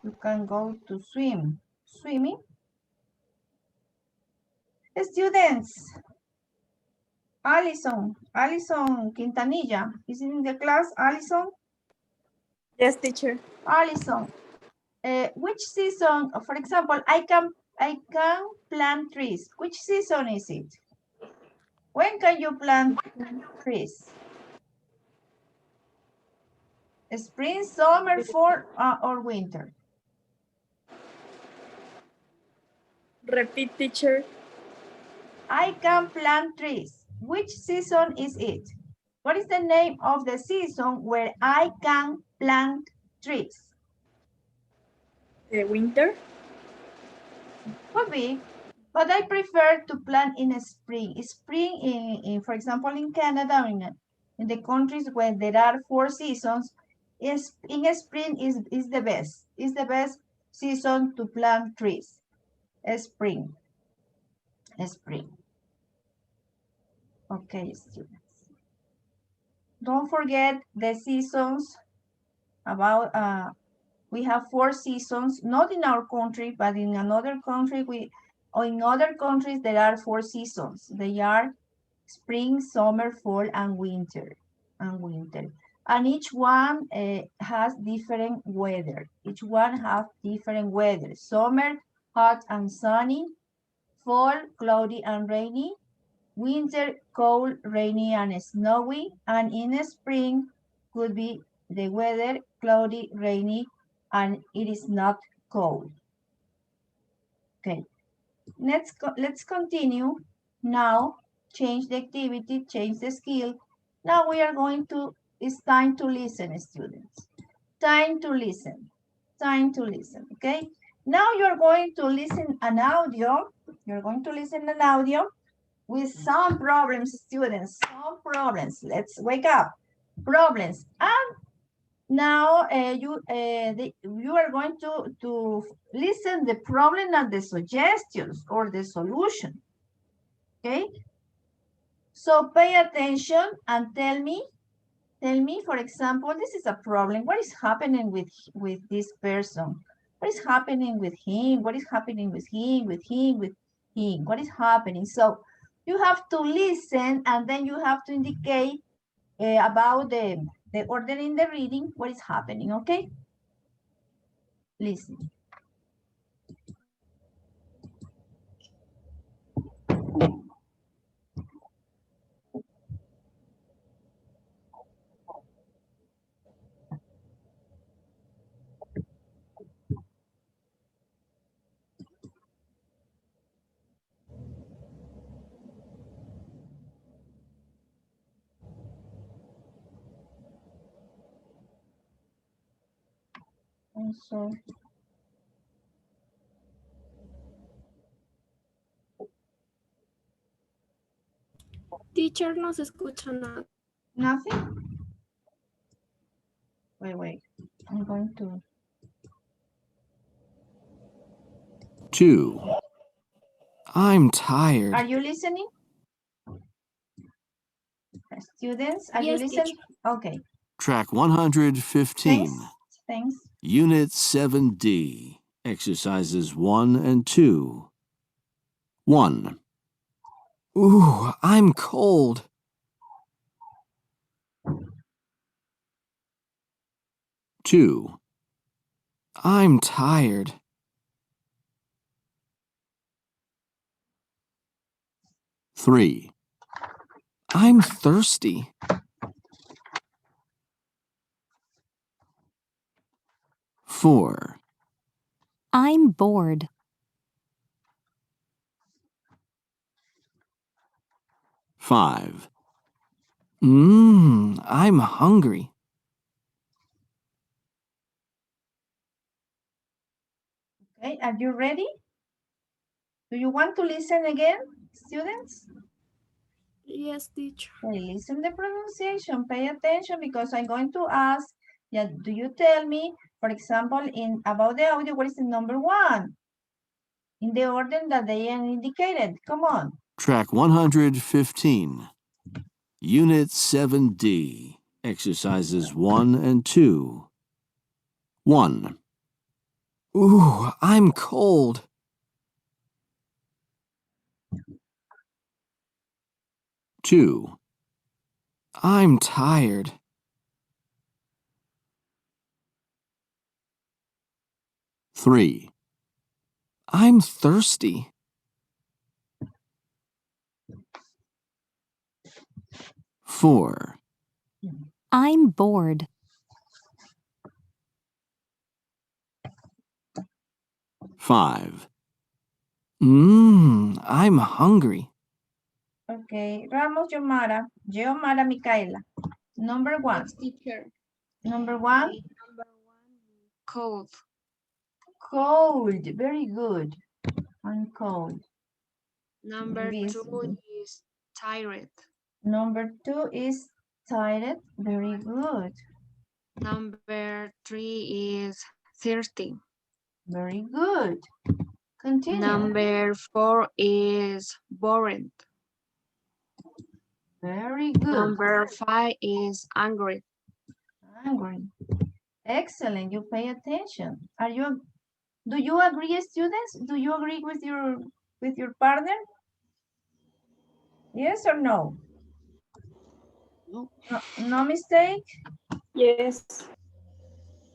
[SPEAKER 1] You can go to swimming. Students, Alison Quintanilla, is in the class, Alison?
[SPEAKER 2] Yes, teacher.
[SPEAKER 1] Alison, which season, for example, I can plant trees. Which season is it? When can you plant trees? Spring, summer, fall, or winter?
[SPEAKER 14] Repeat, teacher.
[SPEAKER 1] I can plant trees. Which season is it? What is the name of the season where I can plant trees?
[SPEAKER 14] The winter.
[SPEAKER 1] Could be, but I prefer to plant in spring. Spring, for example, in Canada, in the countries where there are 4 seasons, in spring is the best. Is the best season to plant trees. Spring. Spring. Okay, students. Don't forget the seasons about we have 4 seasons, not in our country, but in another country, or in other countries, there are 4 seasons. They are spring, summer, fall, and winter. And each one has different weather. Each one has different weather. Summer, hot and sunny. Fall, cloudy and rainy. Winter, cold, rainy, and snowy. And in spring, could be the weather, cloudy, rainy, and it is not cold. Okay, let's continue. Now, change the activity, change the skill. Now we are going to, it's time to listen, students. Time to listen, okay? Now you're going to listen an audio. You're going to listen an audio with some problems, students, some problems. Let's wake up. Problems. And now you are going to listen the problem and the suggestions or the solution. Okay. So pay attention and tell me, for example, this is a problem. What is happening with this person? What is happening with him? What is happening with him, with him, with him? What is happening? So you have to listen and then you have to indicate about the order in the reading, what is happening, okay? Listen. So,
[SPEAKER 9] Teacher, no se escucha nada.
[SPEAKER 1] Nothing? Wait. I'm going to.
[SPEAKER 15] 2. I'm tired.
[SPEAKER 1] Are you listening? Students, are
[SPEAKER 9] Yes,
[SPEAKER 1] you listening?
[SPEAKER 9] teacher.
[SPEAKER 1] Okay.
[SPEAKER 15] Track 115.
[SPEAKER 1] Thanks.
[SPEAKER 15] Unit 7D. Exercises 1 and 2. 1. Ooh, I'm cold. 2. I'm tired. 3. I'm thirsty. 4.
[SPEAKER 16] I'm bored.
[SPEAKER 15] 5. I'm hungry.
[SPEAKER 1] Okay, are you ready? Do you want to listen again, students?
[SPEAKER 9] Yes, teacher.
[SPEAKER 1] Okay, listen the pronunciation, pay attention because I'm going to ask, yeah, do you tell me, for example, about the audio, what is the number 1? In the order that they are indicated, come on.
[SPEAKER 15] Track 115. Unit 7D. Exercises 1 and 2. 1. Ooh, I'm cold. 2. I'm tired. 3. I'm thirsty. 4.
[SPEAKER 16] I'm bored.
[SPEAKER 15] 5. I'm hungry.
[SPEAKER 1] Okay, Ramos Yomara, Geomara Micaela. Number one.
[SPEAKER 9] Yes, teacher.
[SPEAKER 1] Number one.
[SPEAKER 9] Number one, cold.
[SPEAKER 1] Cold, very good. I'm cold.
[SPEAKER 9] Number
[SPEAKER 1] This.
[SPEAKER 9] two is tired.
[SPEAKER 1] Number two is tired, very good.
[SPEAKER 9] Number three is thirsty.
[SPEAKER 1] Very good. Continue.
[SPEAKER 9] Number four is bored.
[SPEAKER 1] Very good.
[SPEAKER 9] Number five is angry.
[SPEAKER 1] Angry. Excellent. You pay attention. Do you agree, students? Do you agree with your partner? Yes or no? No mistake?
[SPEAKER 14] Yes.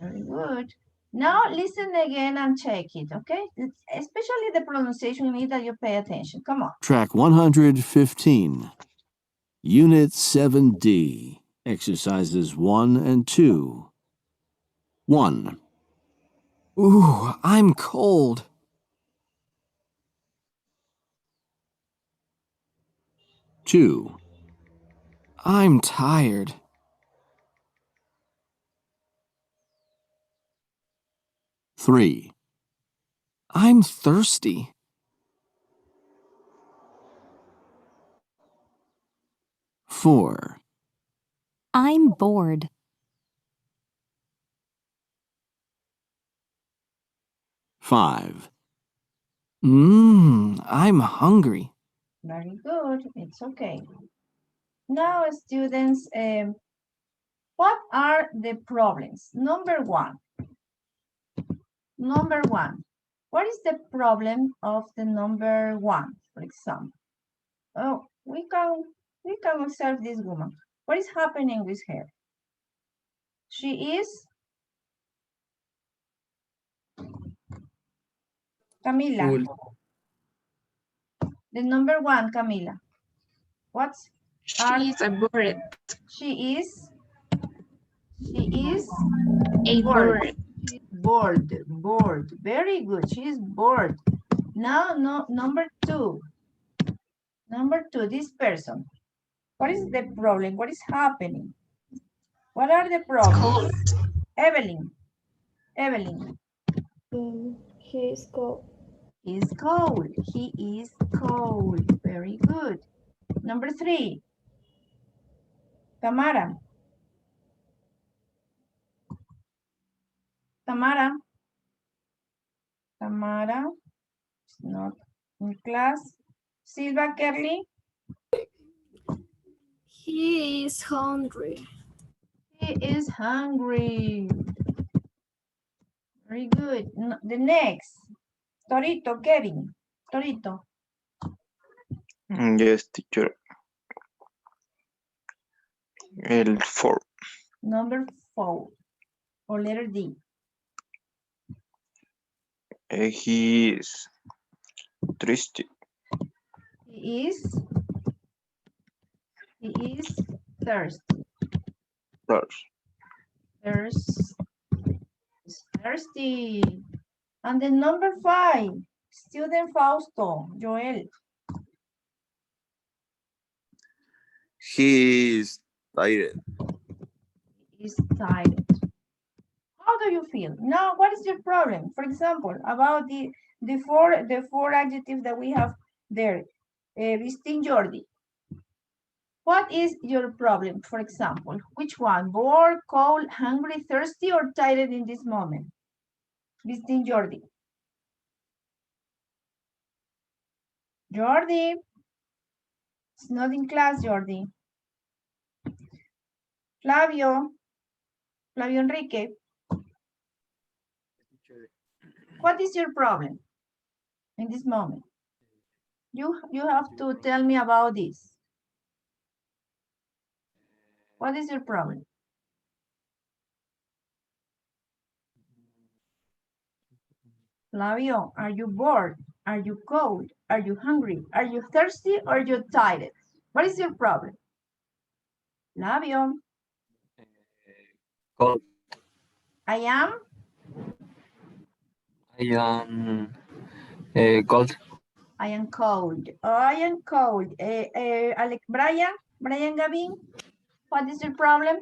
[SPEAKER 1] Very good. Now listen again and check it, okay? Especially the pronunciation, you need that you pay attention. Come on.
[SPEAKER 15] Track 115. Unit 7D. Exercises 1 and 2. 1. Ooh, I'm cold. 2. I'm tired. 3. I'm thirsty. 4.
[SPEAKER 16] I'm bored.
[SPEAKER 15] 5. I'm hungry.
[SPEAKER 1] Very good. It's okay. Now, students, what are the problems? Number one. Number one. What is the problem of the number one, for example? Oh, we can observe this woman. What is happening with her? She is Camila.
[SPEAKER 8] Full.
[SPEAKER 1] The number one, Camila. What's
[SPEAKER 9] She is a bird.
[SPEAKER 1] She is
[SPEAKER 9] A
[SPEAKER 1] bored.
[SPEAKER 9] bird.
[SPEAKER 1] Bored. Very good. She is bored. Now, number two. Number two, this person. What is the problem? What is happening? What are the problems? Evelyn.
[SPEAKER 14] He is cold.
[SPEAKER 1] He is cold. He is cold. Very good. Number three. Tamara. It's not in class. Silva Kerly.
[SPEAKER 9] He is hungry.
[SPEAKER 1] He is hungry. Very good. The next. Torito, Kevin. Torito.
[SPEAKER 10] Yes, teacher. El 4.
[SPEAKER 1] Number 4. Or letter D.
[SPEAKER 10] He is thirsty.
[SPEAKER 1] He is thirsty. Thirsty. And the number 5, student Fausto, Joel.
[SPEAKER 11] He is tired.
[SPEAKER 1] Is tired. How do you feel? Now, what is your problem? For example, about the four adjectives that we have there. Vistin Jordi. What is your problem? For example, which one? Bored, cold, hungry, thirsty, or tired in this moment? Vistin Jordi. Jordi. It's not in class, Jordi. Flavio Enrique. What is your problem in this moment? You have to tell me about this. What is your problem? Flavio, are you bored? Are you cold? Are you hungry? Are you thirsty or are you tired? What is your problem? Flavio.
[SPEAKER 3] Cold.
[SPEAKER 1] I am
[SPEAKER 3] Cold.
[SPEAKER 1] I am cold. I am cold. Brian Gavin, what is your problem?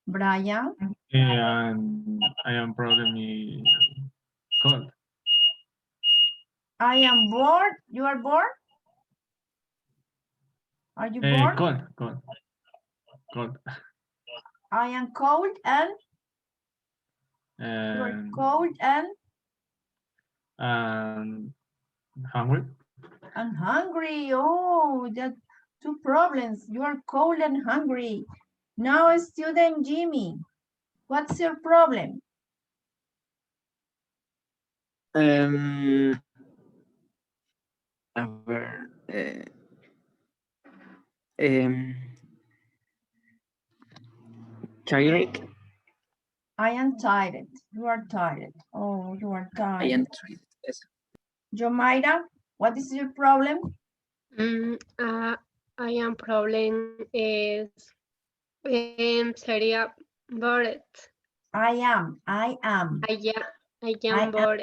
[SPEAKER 1] Brian?
[SPEAKER 4] And I am probably cold.
[SPEAKER 1] I am bored. You are bored? Are you bored?
[SPEAKER 4] Cold.
[SPEAKER 1] I am cold and you are cold
[SPEAKER 4] and hungry.
[SPEAKER 1] and hungry. Oh, that two problems. You are cold and hungry. Now, student Jimmy, what's your problem?
[SPEAKER 5] A ver, tired.
[SPEAKER 1] I am tired. You are tired. Oh, you are tired.
[SPEAKER 5] I am tired. Yes.
[SPEAKER 1] Jomaira, what is your problem?
[SPEAKER 12] I am problem is sería bored.
[SPEAKER 1] I am.
[SPEAKER 12] I am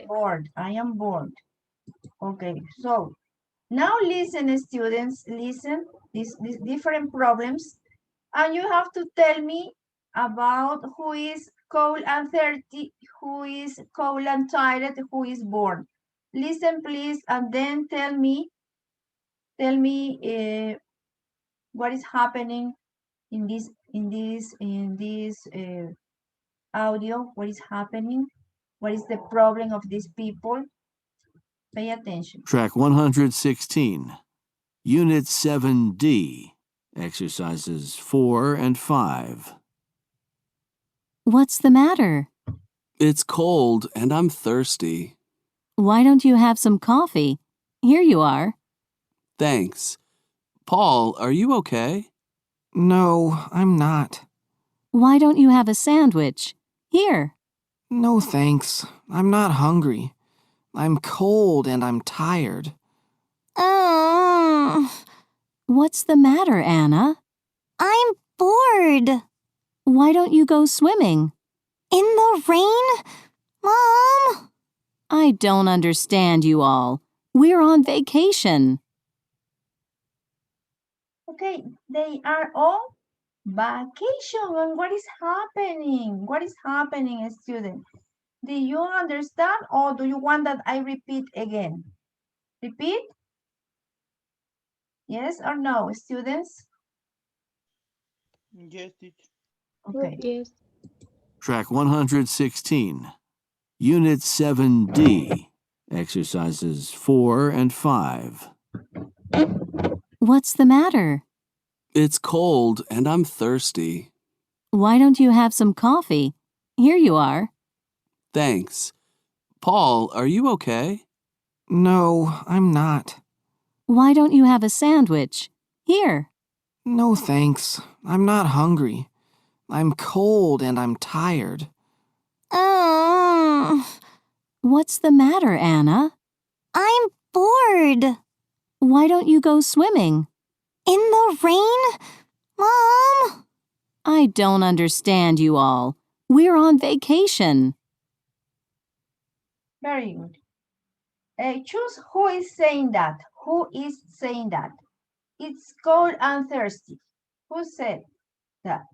[SPEAKER 12] bored.
[SPEAKER 1] I am bored. Okay, so now listen, students, listen, these different problems, and you have to tell me about who is cold and thirsty, who is cold and tired, who is bored. Listen, please, and then tell me what is happening in this audio. What is happening? What is the problem of these people? Pay attention.
[SPEAKER 15] Track 116, Unit 7D, exercises 4 and 5.
[SPEAKER 16] What's the matter?
[SPEAKER 15] It's cold and I'm thirsty.
[SPEAKER 16] Why don't you have some coffee? Here you are.
[SPEAKER 15] Thanks. Paul, are you okay?
[SPEAKER 17] No, I'm not.
[SPEAKER 16] Why don't you have a sandwich? Here.
[SPEAKER 17] No, thanks. I'm not hungry. I'm cold and I'm tired.
[SPEAKER 16] What's the matter, Anna?
[SPEAKER 18] I'm bored.
[SPEAKER 16] Why don't you go swimming?
[SPEAKER 18] In the rain? Mom!
[SPEAKER 16] I don't understand you all. We're on vacation.
[SPEAKER 1] Okay, they are on vacation. And what is happening? What is happening, student? Do you understand, or do you want that I repeat again? Repeat? Yes or no, students?
[SPEAKER 7] Yes, teacher.
[SPEAKER 1] Okay.
[SPEAKER 12] Yes.
[SPEAKER 15] Track 116, Unit 7D, exercises 4 and 5.
[SPEAKER 16] What's the matter?
[SPEAKER 15] It's cold and I'm thirsty.
[SPEAKER 16] Why don't you have some coffee? Here you are.
[SPEAKER 15] Thanks. Paul, are you okay?
[SPEAKER 17] No, I'm not.
[SPEAKER 16] Why don't you have a sandwich? Here.
[SPEAKER 17] No, thanks. I'm not hungry. I'm cold and I'm tired.
[SPEAKER 16] What's the matter, Anna?
[SPEAKER 18] I'm bored.
[SPEAKER 16] Why don't you go swimming?
[SPEAKER 18] In the rain? Mom!
[SPEAKER 16] I don't understand you all. We're on vacation.
[SPEAKER 1] Very good. Choose who is saying that. Who is saying that? It's cold and thirsty. Who said that?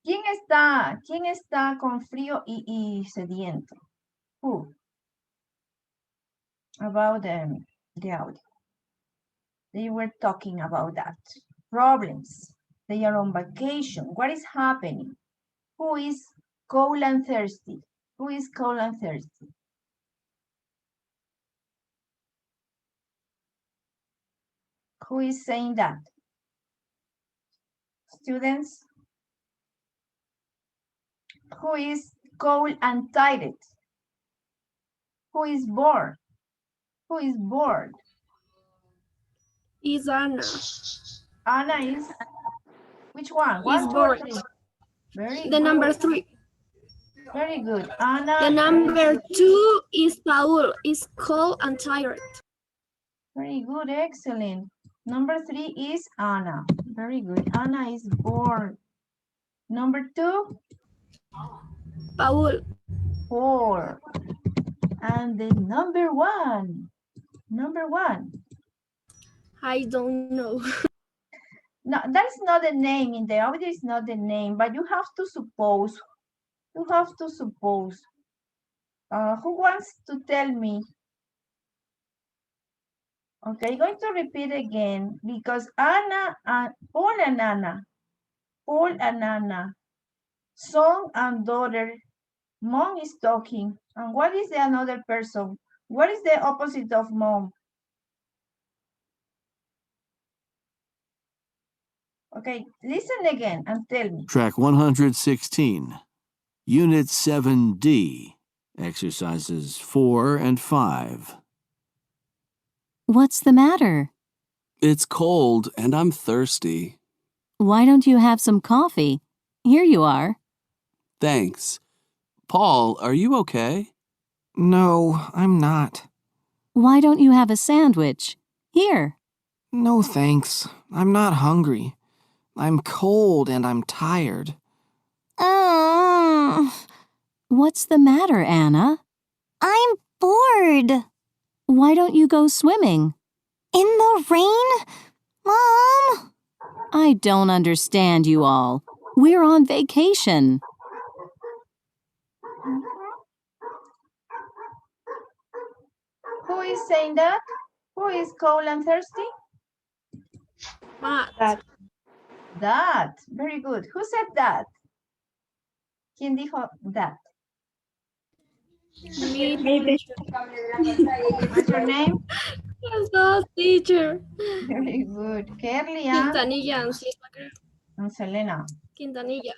[SPEAKER 1] ¿Quién está con frío y sediento? Who? About the audio. They were talking about that. Problems. They are on vacation. What is happening? Who is cold and thirsty? Who is cold and thirsty? Who is saying that? Students? Who is cold and tired? Who is bored? Who is bored?
[SPEAKER 9] Is Anna.
[SPEAKER 1] Anna is, which one?
[SPEAKER 9] Is
[SPEAKER 1] One, two,
[SPEAKER 9] bored.
[SPEAKER 1] three. Very
[SPEAKER 9] The
[SPEAKER 1] good.
[SPEAKER 9] number 3.
[SPEAKER 1] Very good. Anna.
[SPEAKER 9] The number 2 is Paul. Is cold and tired.
[SPEAKER 1] Very good. Excellent. Number 3 is Anna. Very good. Anna is bored. Number 2.
[SPEAKER 9] Paul.
[SPEAKER 1] 4. And the number 1. Number 1.
[SPEAKER 9] I don't know.
[SPEAKER 1] No, that's not the name in the audio, is not the name, but you have to suppose. You have to suppose. Who wants to tell me? Okay, going to repeat again because Anna and Paul and Anna, son and daughter, mom is talking. And what is the another person? What is the opposite of mom? Okay, listen again and tell me.
[SPEAKER 15] Track 116, Unit 7D, exercises 4 and 5.
[SPEAKER 16] What's the matter?
[SPEAKER 15] It's cold and I'm thirsty.
[SPEAKER 16] Why don't you have some coffee? Here you are.
[SPEAKER 15] Thanks. Paul, are you okay?
[SPEAKER 17] No, I'm not.
[SPEAKER 16] Why don't you have a sandwich? Here.
[SPEAKER 17] No thanks. I'm not hungry. I'm cold and I'm tired.
[SPEAKER 16] What's the matter, Anna?
[SPEAKER 18] I'm bored.
[SPEAKER 16] Why don't you go swimming?
[SPEAKER 18] In the rain? Mom?
[SPEAKER 16] I don't understand you all. We're on vacation.
[SPEAKER 1] Who is saying that? Who is cold and thirsty?
[SPEAKER 9] Matt.
[SPEAKER 1] That. Very good. Who said that? ¿Quién dijo that?
[SPEAKER 9] Me.
[SPEAKER 1] What's your name?
[SPEAKER 9] No, teacher.
[SPEAKER 1] Very good. Kerly and
[SPEAKER 9] Quintanilla and Silva, creo.
[SPEAKER 1] Selena.
[SPEAKER 9] Quintanilla.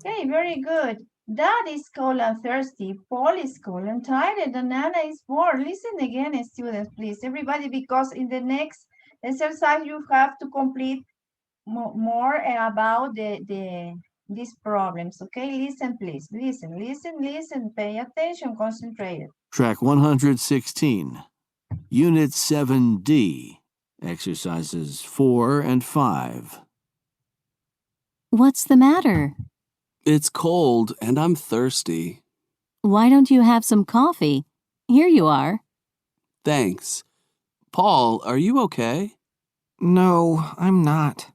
[SPEAKER 1] Okay, very good. Dad is cold and thirsty. Paul is cold and tired. And Anna is bored. Listen again, students, please. Everybody, because in the next exercise, you have to complete more about these problems. Okay, listen, please. Listen. Pay attention, concentrate.
[SPEAKER 15] Track 116, Unit 7D, exercises 4 and 5.
[SPEAKER 16] What's the matter?
[SPEAKER 15] It's cold and I'm thirsty.
[SPEAKER 16] Why don't you have some coffee? Here you are.
[SPEAKER 15] Thanks. Paul, are you okay?
[SPEAKER 17] No, I'm not.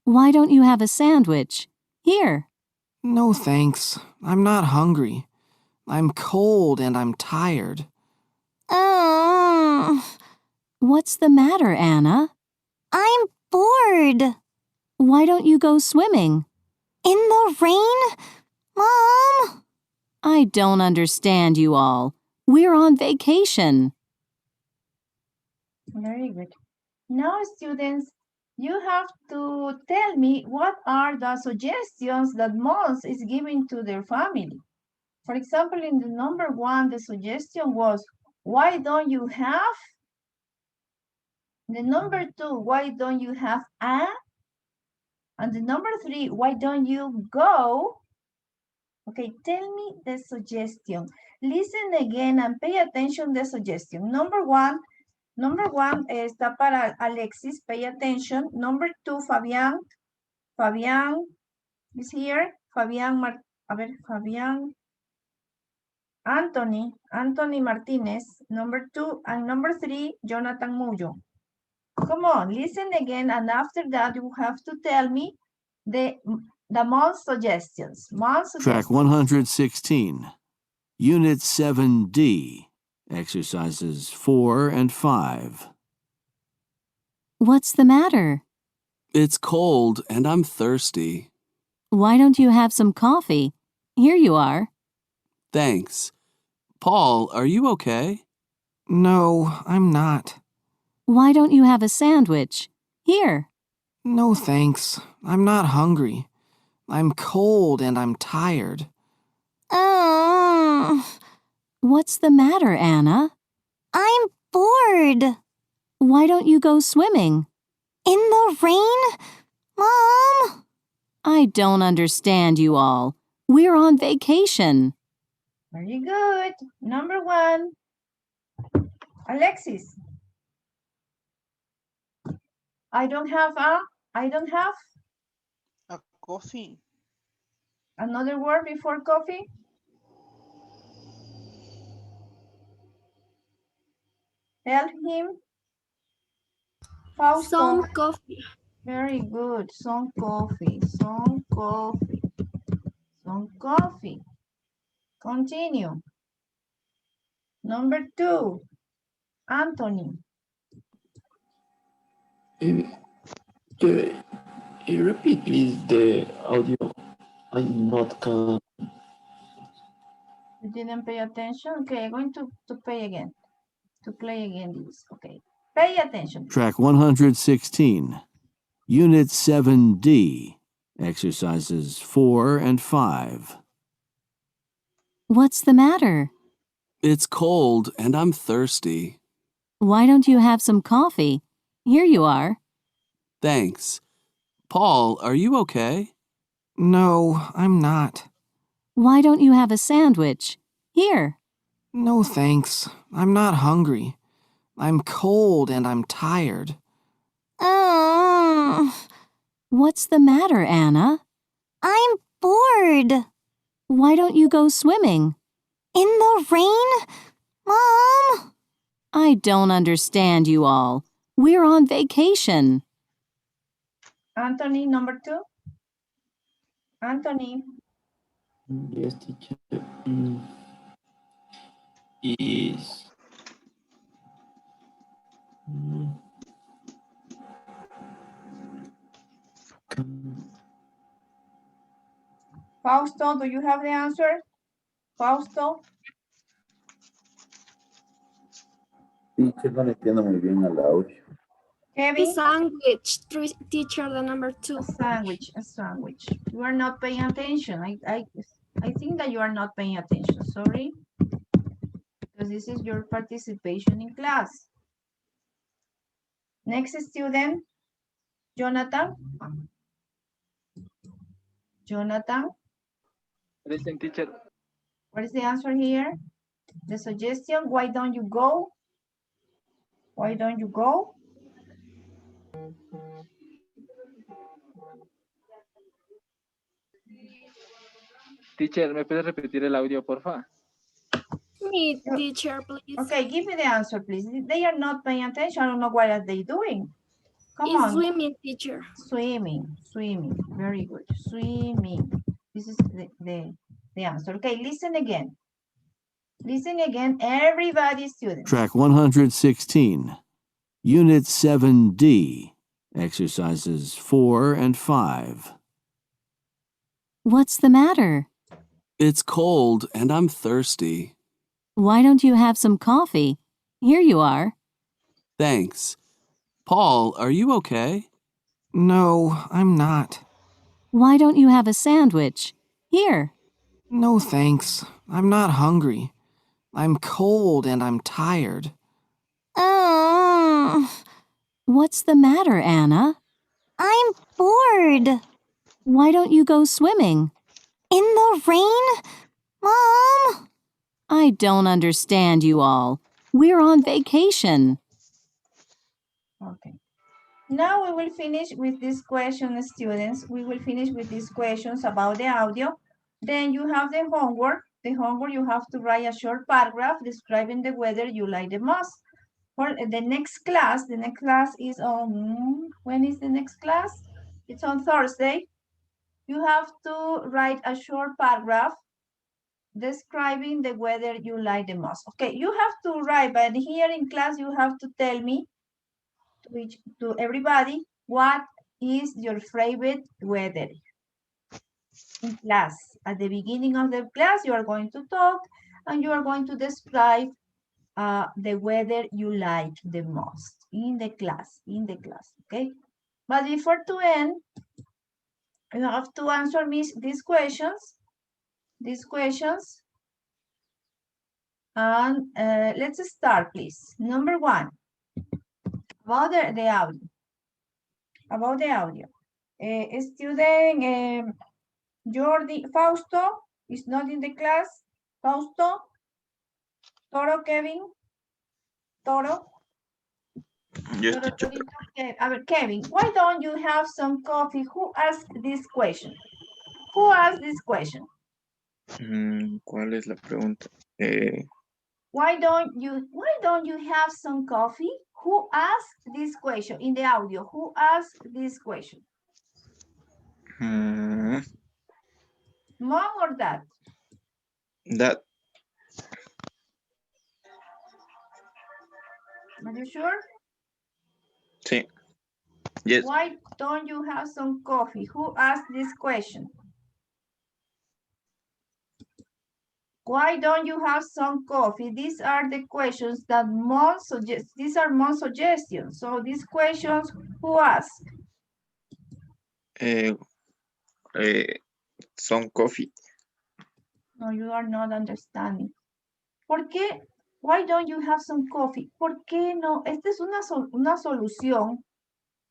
[SPEAKER 16] Why don't you have a sandwich? Here.
[SPEAKER 17] No thanks. I'm not hungry. I'm cold and I'm tired.
[SPEAKER 16] What's the matter, Anna?
[SPEAKER 18] I'm bored.
[SPEAKER 16] Why don't you go swimming?
[SPEAKER 18] In the rain? Mom?
[SPEAKER 16] I don't understand you all. We're on vacation.
[SPEAKER 1] Very good. Now, students, you have to tell me what are the suggestions that Mons is giving to their family. For example, in the number 1, the suggestion was, why don't you have? The number 2, why don't you have a? And the number 3, why don't you go? Okay, tell me the suggestion. Listen again and pay attention to the suggestion. Number one está para Alexis, pay attention. Number 2, Fabián is here. Fabián Anthony Martinez, number 2, and number 3, Jonathan Muyo. Come on, listen again, and after that, you have to tell me the most suggestions.
[SPEAKER 15] Track 116, Unit 7D, exercises 4 and 5.
[SPEAKER 16] What's the matter?
[SPEAKER 15] It's cold and I'm thirsty.
[SPEAKER 16] Why don't you have some coffee? Here you are.
[SPEAKER 15] Thanks. Paul, are you okay?
[SPEAKER 17] No, I'm not.
[SPEAKER 16] Why don't you have a sandwich? Here.
[SPEAKER 17] No thanks. I'm not hungry. I'm cold and I'm tired.
[SPEAKER 16] What's the matter, Anna?
[SPEAKER 18] I'm bored.
[SPEAKER 16] Why don't you go swimming?
[SPEAKER 18] In the rain? Mom?
[SPEAKER 16] I don't understand you all. We're on vacation.
[SPEAKER 1] Very good. Number 1. Alexis. I don't have
[SPEAKER 7] a coffee.
[SPEAKER 1] Another word before coffee? Help him. Fausto.
[SPEAKER 9] Some coffee.
[SPEAKER 1] Very good. Some coffee. Some coffee. Some coffee. Continue. Number 2. Anthony.
[SPEAKER 6] Repeat please the audio. I'm not can.
[SPEAKER 1] You didn't pay attention? Okay, I'm going to pay again. To play again this. Okay. Pay attention.
[SPEAKER 15] Track 116. Unit 7D. Exercises 4 and 5.
[SPEAKER 16] What's the matter?
[SPEAKER 15] It's cold and I'm thirsty.
[SPEAKER 16] Why don't you have some coffee? Here you are.
[SPEAKER 15] Thanks. Paul, are you okay?
[SPEAKER 17] No, I'm not.
[SPEAKER 16] Why don't you have a sandwich? Here.
[SPEAKER 17] No thanks. I'm not hungry. I'm cold and I'm tired.
[SPEAKER 16] What's the matter, Anna?
[SPEAKER 18] I'm bored.
[SPEAKER 16] Why don't you go swimming?
[SPEAKER 18] In the rain? Mom?
[SPEAKER 16] I don't understand you all. We're on vacation.
[SPEAKER 1] Anthony, number 2. Anthony.
[SPEAKER 6] Yes, teacher. Is
[SPEAKER 1] Fausto, do you have the answer? Fausto.
[SPEAKER 11] Teacher, no le entiendo muy bien al audio.
[SPEAKER 1] Kevin.
[SPEAKER 9] Sandwich, teacher, the number 2.
[SPEAKER 1] A sandwich. You are not paying attention. I think that you are not paying attention. Sorry. Because this is your participation in class. Next student, Jonathan. Jonathan.
[SPEAKER 13] Present, teacher.
[SPEAKER 1] What is the answer here? The suggestion, why don't you go? Why don't you go?
[SPEAKER 13] Teacher, ¿me puede repetir el audio, porfa?
[SPEAKER 9] Me, teacher, please.
[SPEAKER 1] Okay, give me the answer, please. They are not paying attention. I don't know what are they doing. Come
[SPEAKER 9] It's
[SPEAKER 1] on.
[SPEAKER 9] swimming, teacher.
[SPEAKER 1] Swimming. Very good. Swimming. This is the answer. Okay, listen again. Listen again, everybody, students.
[SPEAKER 15] Track 116. Unit 7D. Exercises 4 and 5.
[SPEAKER 16] What's the matter?
[SPEAKER 15] It's cold and I'm thirsty.
[SPEAKER 16] Why don't you have some coffee? Here you are.
[SPEAKER 15] Thanks. Paul, are you okay?
[SPEAKER 17] No, I'm not.
[SPEAKER 16] Why don't you have a sandwich? Here.
[SPEAKER 17] No thanks. I'm not hungry. I'm cold and I'm tired.
[SPEAKER 16] What's the matter, Anna?
[SPEAKER 18] I'm bored.
[SPEAKER 16] Why don't you go swimming?
[SPEAKER 18] In the rain? Mom?
[SPEAKER 16] I don't understand you all. We're on vacation.
[SPEAKER 1] Okay. Now we will finish with these questions, students. We will finish with these questions about the audio. Then you have the homework. The homework, you have to write a short paragraph describing the weather you like the most. For the next class is on, when is the next class? It's on Thursday. You have to write a short paragraph describing the weather you like the most. Okay, you have to write, but here in class you have to tell me, to everybody, what is your favorite weather? In class, at the beginning of the class, you are going to talk and you are going to describe the weather you like the most in the class, okay? But before to end, you have to answer me these questions, and let's start, please. Number 1, about the audio. Student Jordi, Fausto is not in the class. Fausto, Toro, Kevin, Toro.
[SPEAKER 11] Yes,
[SPEAKER 1] Toro,
[SPEAKER 11] teacher.
[SPEAKER 1] Torito, Kevin, why don't you have some coffee? Who asked this question? Who asked this question?
[SPEAKER 10] ¿Cuál es la pregunta?
[SPEAKER 1] Why don't you have some coffee? Who asked this question in the audio? Who asked this question?
[SPEAKER 10] mm,
[SPEAKER 1] Mom or dad?
[SPEAKER 10] that
[SPEAKER 1] Are you sure?
[SPEAKER 10] sí. Yes.
[SPEAKER 1] Why don't you have some coffee? Who asked this question? Why don't you have some coffee? These are the questions that mom suggests. These are mom's suggestions. So these questions, who asked?
[SPEAKER 10] Some coffee.
[SPEAKER 1] No, you are not understanding. ¿Por qué? Why don't you have some coffee? ¿Por qué no? Esta es una solución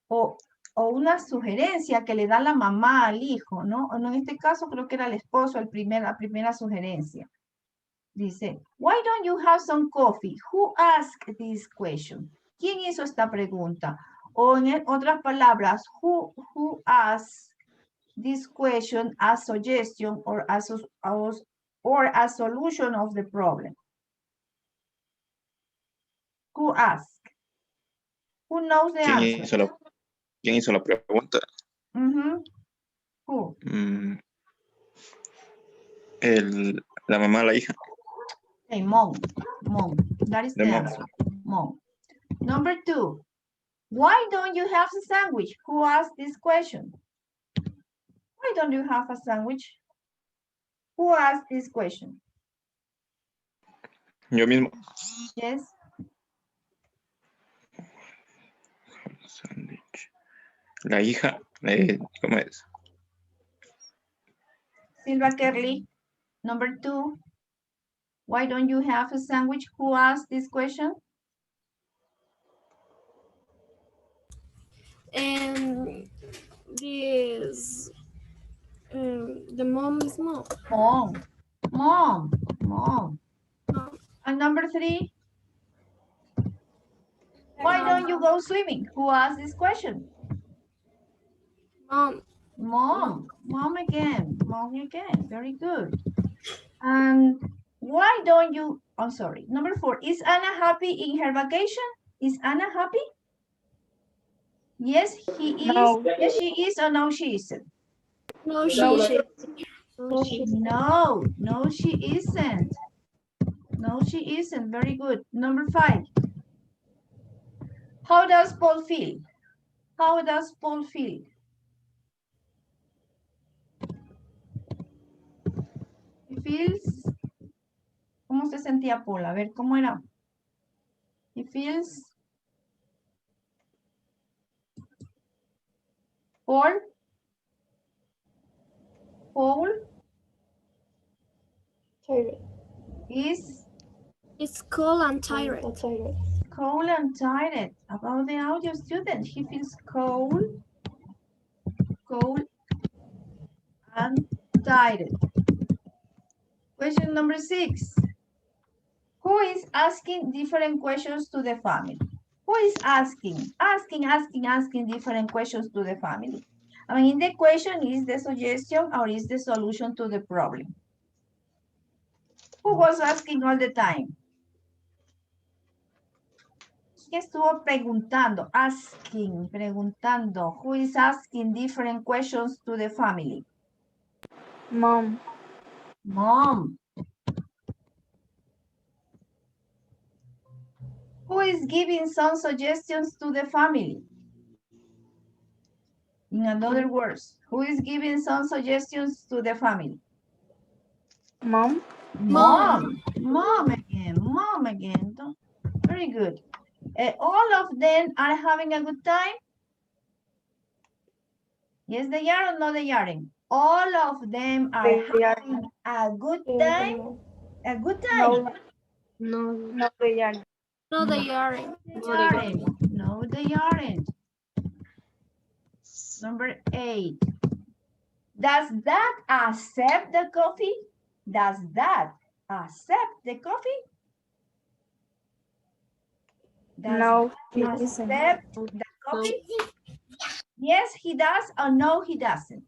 [SPEAKER 1] o una sugerencia que le da la mamá al hijo, ¿no? En este caso creo que era el esposo la primera sugerencia. Dice, why don't you have some coffee? Who asked this question? ¿Quién hizo esta pregunta? O en otras palabras, who asked this question as suggestion or as a solution of the problem? Who asked? Who knows the answer?
[SPEAKER 10] ¿Quién hizo la pregunta?
[SPEAKER 1] Who?
[SPEAKER 10] La mamá, la hija.
[SPEAKER 1] Okay, mom. That is the
[SPEAKER 10] mom.
[SPEAKER 1] answer. Mom. Number 2. Why don't you have a sandwich? Who asked this question? Why don't you have a sandwich? Who asked this question?
[SPEAKER 10] Yo mismo.
[SPEAKER 1] Yes.
[SPEAKER 10] Sándwich. La hija, ¿cómo es?
[SPEAKER 1] Silva Kerley. Number 2. Why don't you have a sandwich? Who asked this question?
[SPEAKER 9] The mom is mom.
[SPEAKER 1] Mom. And number 3. Why don't you go swimming? Who asked this question? Mom again. Very good. And why don't you, I'm sorry. Number 4, is Anna happy in her vacation? Is Anna happy? Yes, he is. No. Yes, she is, or no, she isn't?
[SPEAKER 9] No, she isn't.
[SPEAKER 1] No, she isn't. No, she isn't. Very good. Number 5. How does Paul feel? How does Paul feel? He feels. ¿Cómo se sentía Paul? A ver, ¿cómo era? He feels. Paul.
[SPEAKER 14] Tired.
[SPEAKER 9] It's cold and tired.
[SPEAKER 1] Cold and tired. About the audio student, he feels cold and tired. Question number 6. Who is asking different questions to the family? Who is asking different questions to the family? I mean, the question is the suggestion or is the solution to the problem? Who was asking all the time? ¿Quién estuvo preguntando? Preguntando. Who is asking different questions to the family?
[SPEAKER 2] Mom.
[SPEAKER 1] Who is giving some suggestions to the family? In other words, who is giving some suggestions to the family?
[SPEAKER 2] Mom.
[SPEAKER 1] Mom again. Very good. All of them are having a good time? Yes, they are or no they aren't? All of them are having a good time? A good time?
[SPEAKER 2] No, they aren't.
[SPEAKER 9] No, they aren't.
[SPEAKER 1] No, they aren't. Number 8. Does that accept the coffee? Does that accept the coffee?
[SPEAKER 2] No, he
[SPEAKER 1] accept the coffee? Yes, he does, or no, he doesn't?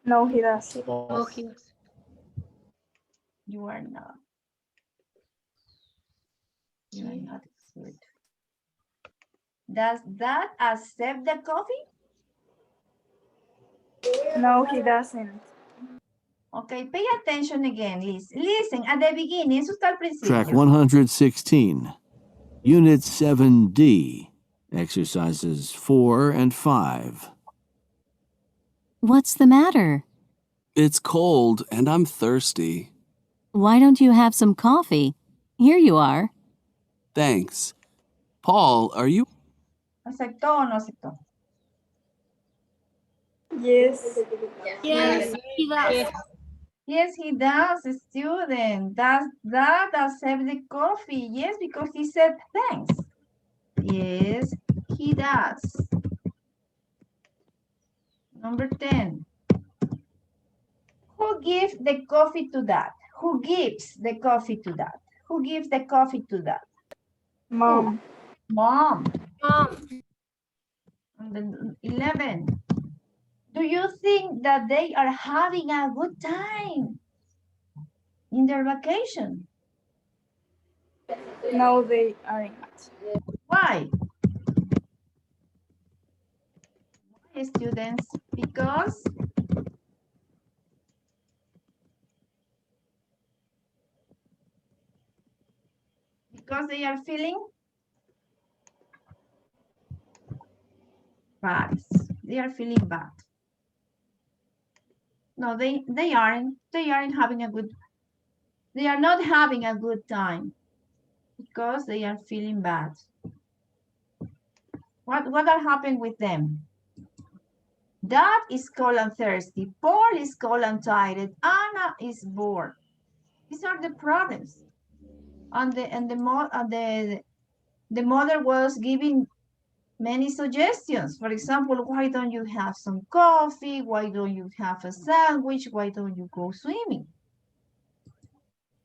[SPEAKER 14] No, he doesn't.
[SPEAKER 12] Oh, he does.
[SPEAKER 1] You are not. You are not expert. Does that accept the coffee?
[SPEAKER 14] No, he doesn't.
[SPEAKER 1] Okay, pay attention again, listen. Listen, at the beginning, eso está al
[SPEAKER 15] Track
[SPEAKER 1] principio.
[SPEAKER 15] 116. Unit 7D. Exercises 4 and 5.
[SPEAKER 16] What's the matter?
[SPEAKER 15] It's cold and I'm thirsty.
[SPEAKER 16] Why don't you have some coffee? Here you are.
[SPEAKER 15] Thanks. Paul, are you?
[SPEAKER 1] ¿Aceptó o no aceptó?
[SPEAKER 14] Yes.
[SPEAKER 9] Yes, he does.
[SPEAKER 1] Yes, he does, student. Does that accept the coffee? Yes, because he said thanks. Yes, he does. Number 10. Who gives the coffee to that? Who gives the coffee to that? Who gives the coffee to that?
[SPEAKER 14] Mom.
[SPEAKER 1] Mom.
[SPEAKER 9] Mom.
[SPEAKER 1] Number 11. Do you think that they are having a good time in their vacation?
[SPEAKER 14] No, they aren't.
[SPEAKER 1] Why? Why, students? Because they are feeling bad. They are feeling bad. No, they aren't. They aren't having a good. They are not having a good time because they are feeling bad. What are happening with them? Dad is cold and thirsty. Paul is cold and tired. Anna is bored. These are the problems. And the mother was giving many suggestions. For example, why don't you have some coffee? Why don't you have a sandwich? Why don't you go swimming?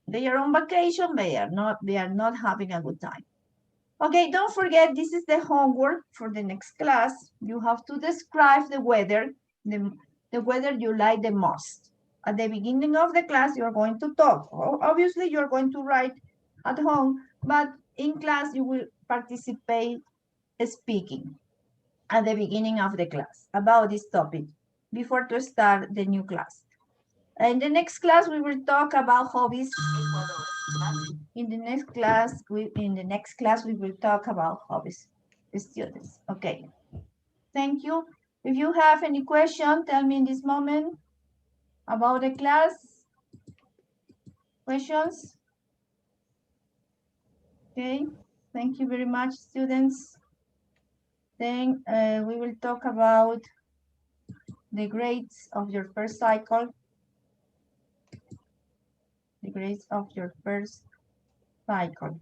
[SPEAKER 1] They are on vacation. They are not having a good time. Okay, don't forget, this is the homework for the next class. You have to describe the weather, the weather you like the most. At the beginning of the class, you're going to talk. Obviously, you're going to write at home, but in class, you will participate speaking at the beginning of the class about this topic before to start the new class. In the next class, we will talk about hobbies. In the next class, we will talk about hobbies, students. Okay. Thank you. If you have any question, tell me in this moment about the class. Questions? Okay. Thank you very much, students. Then we will talk about the grades of your first cycle. The grades of your first cycle.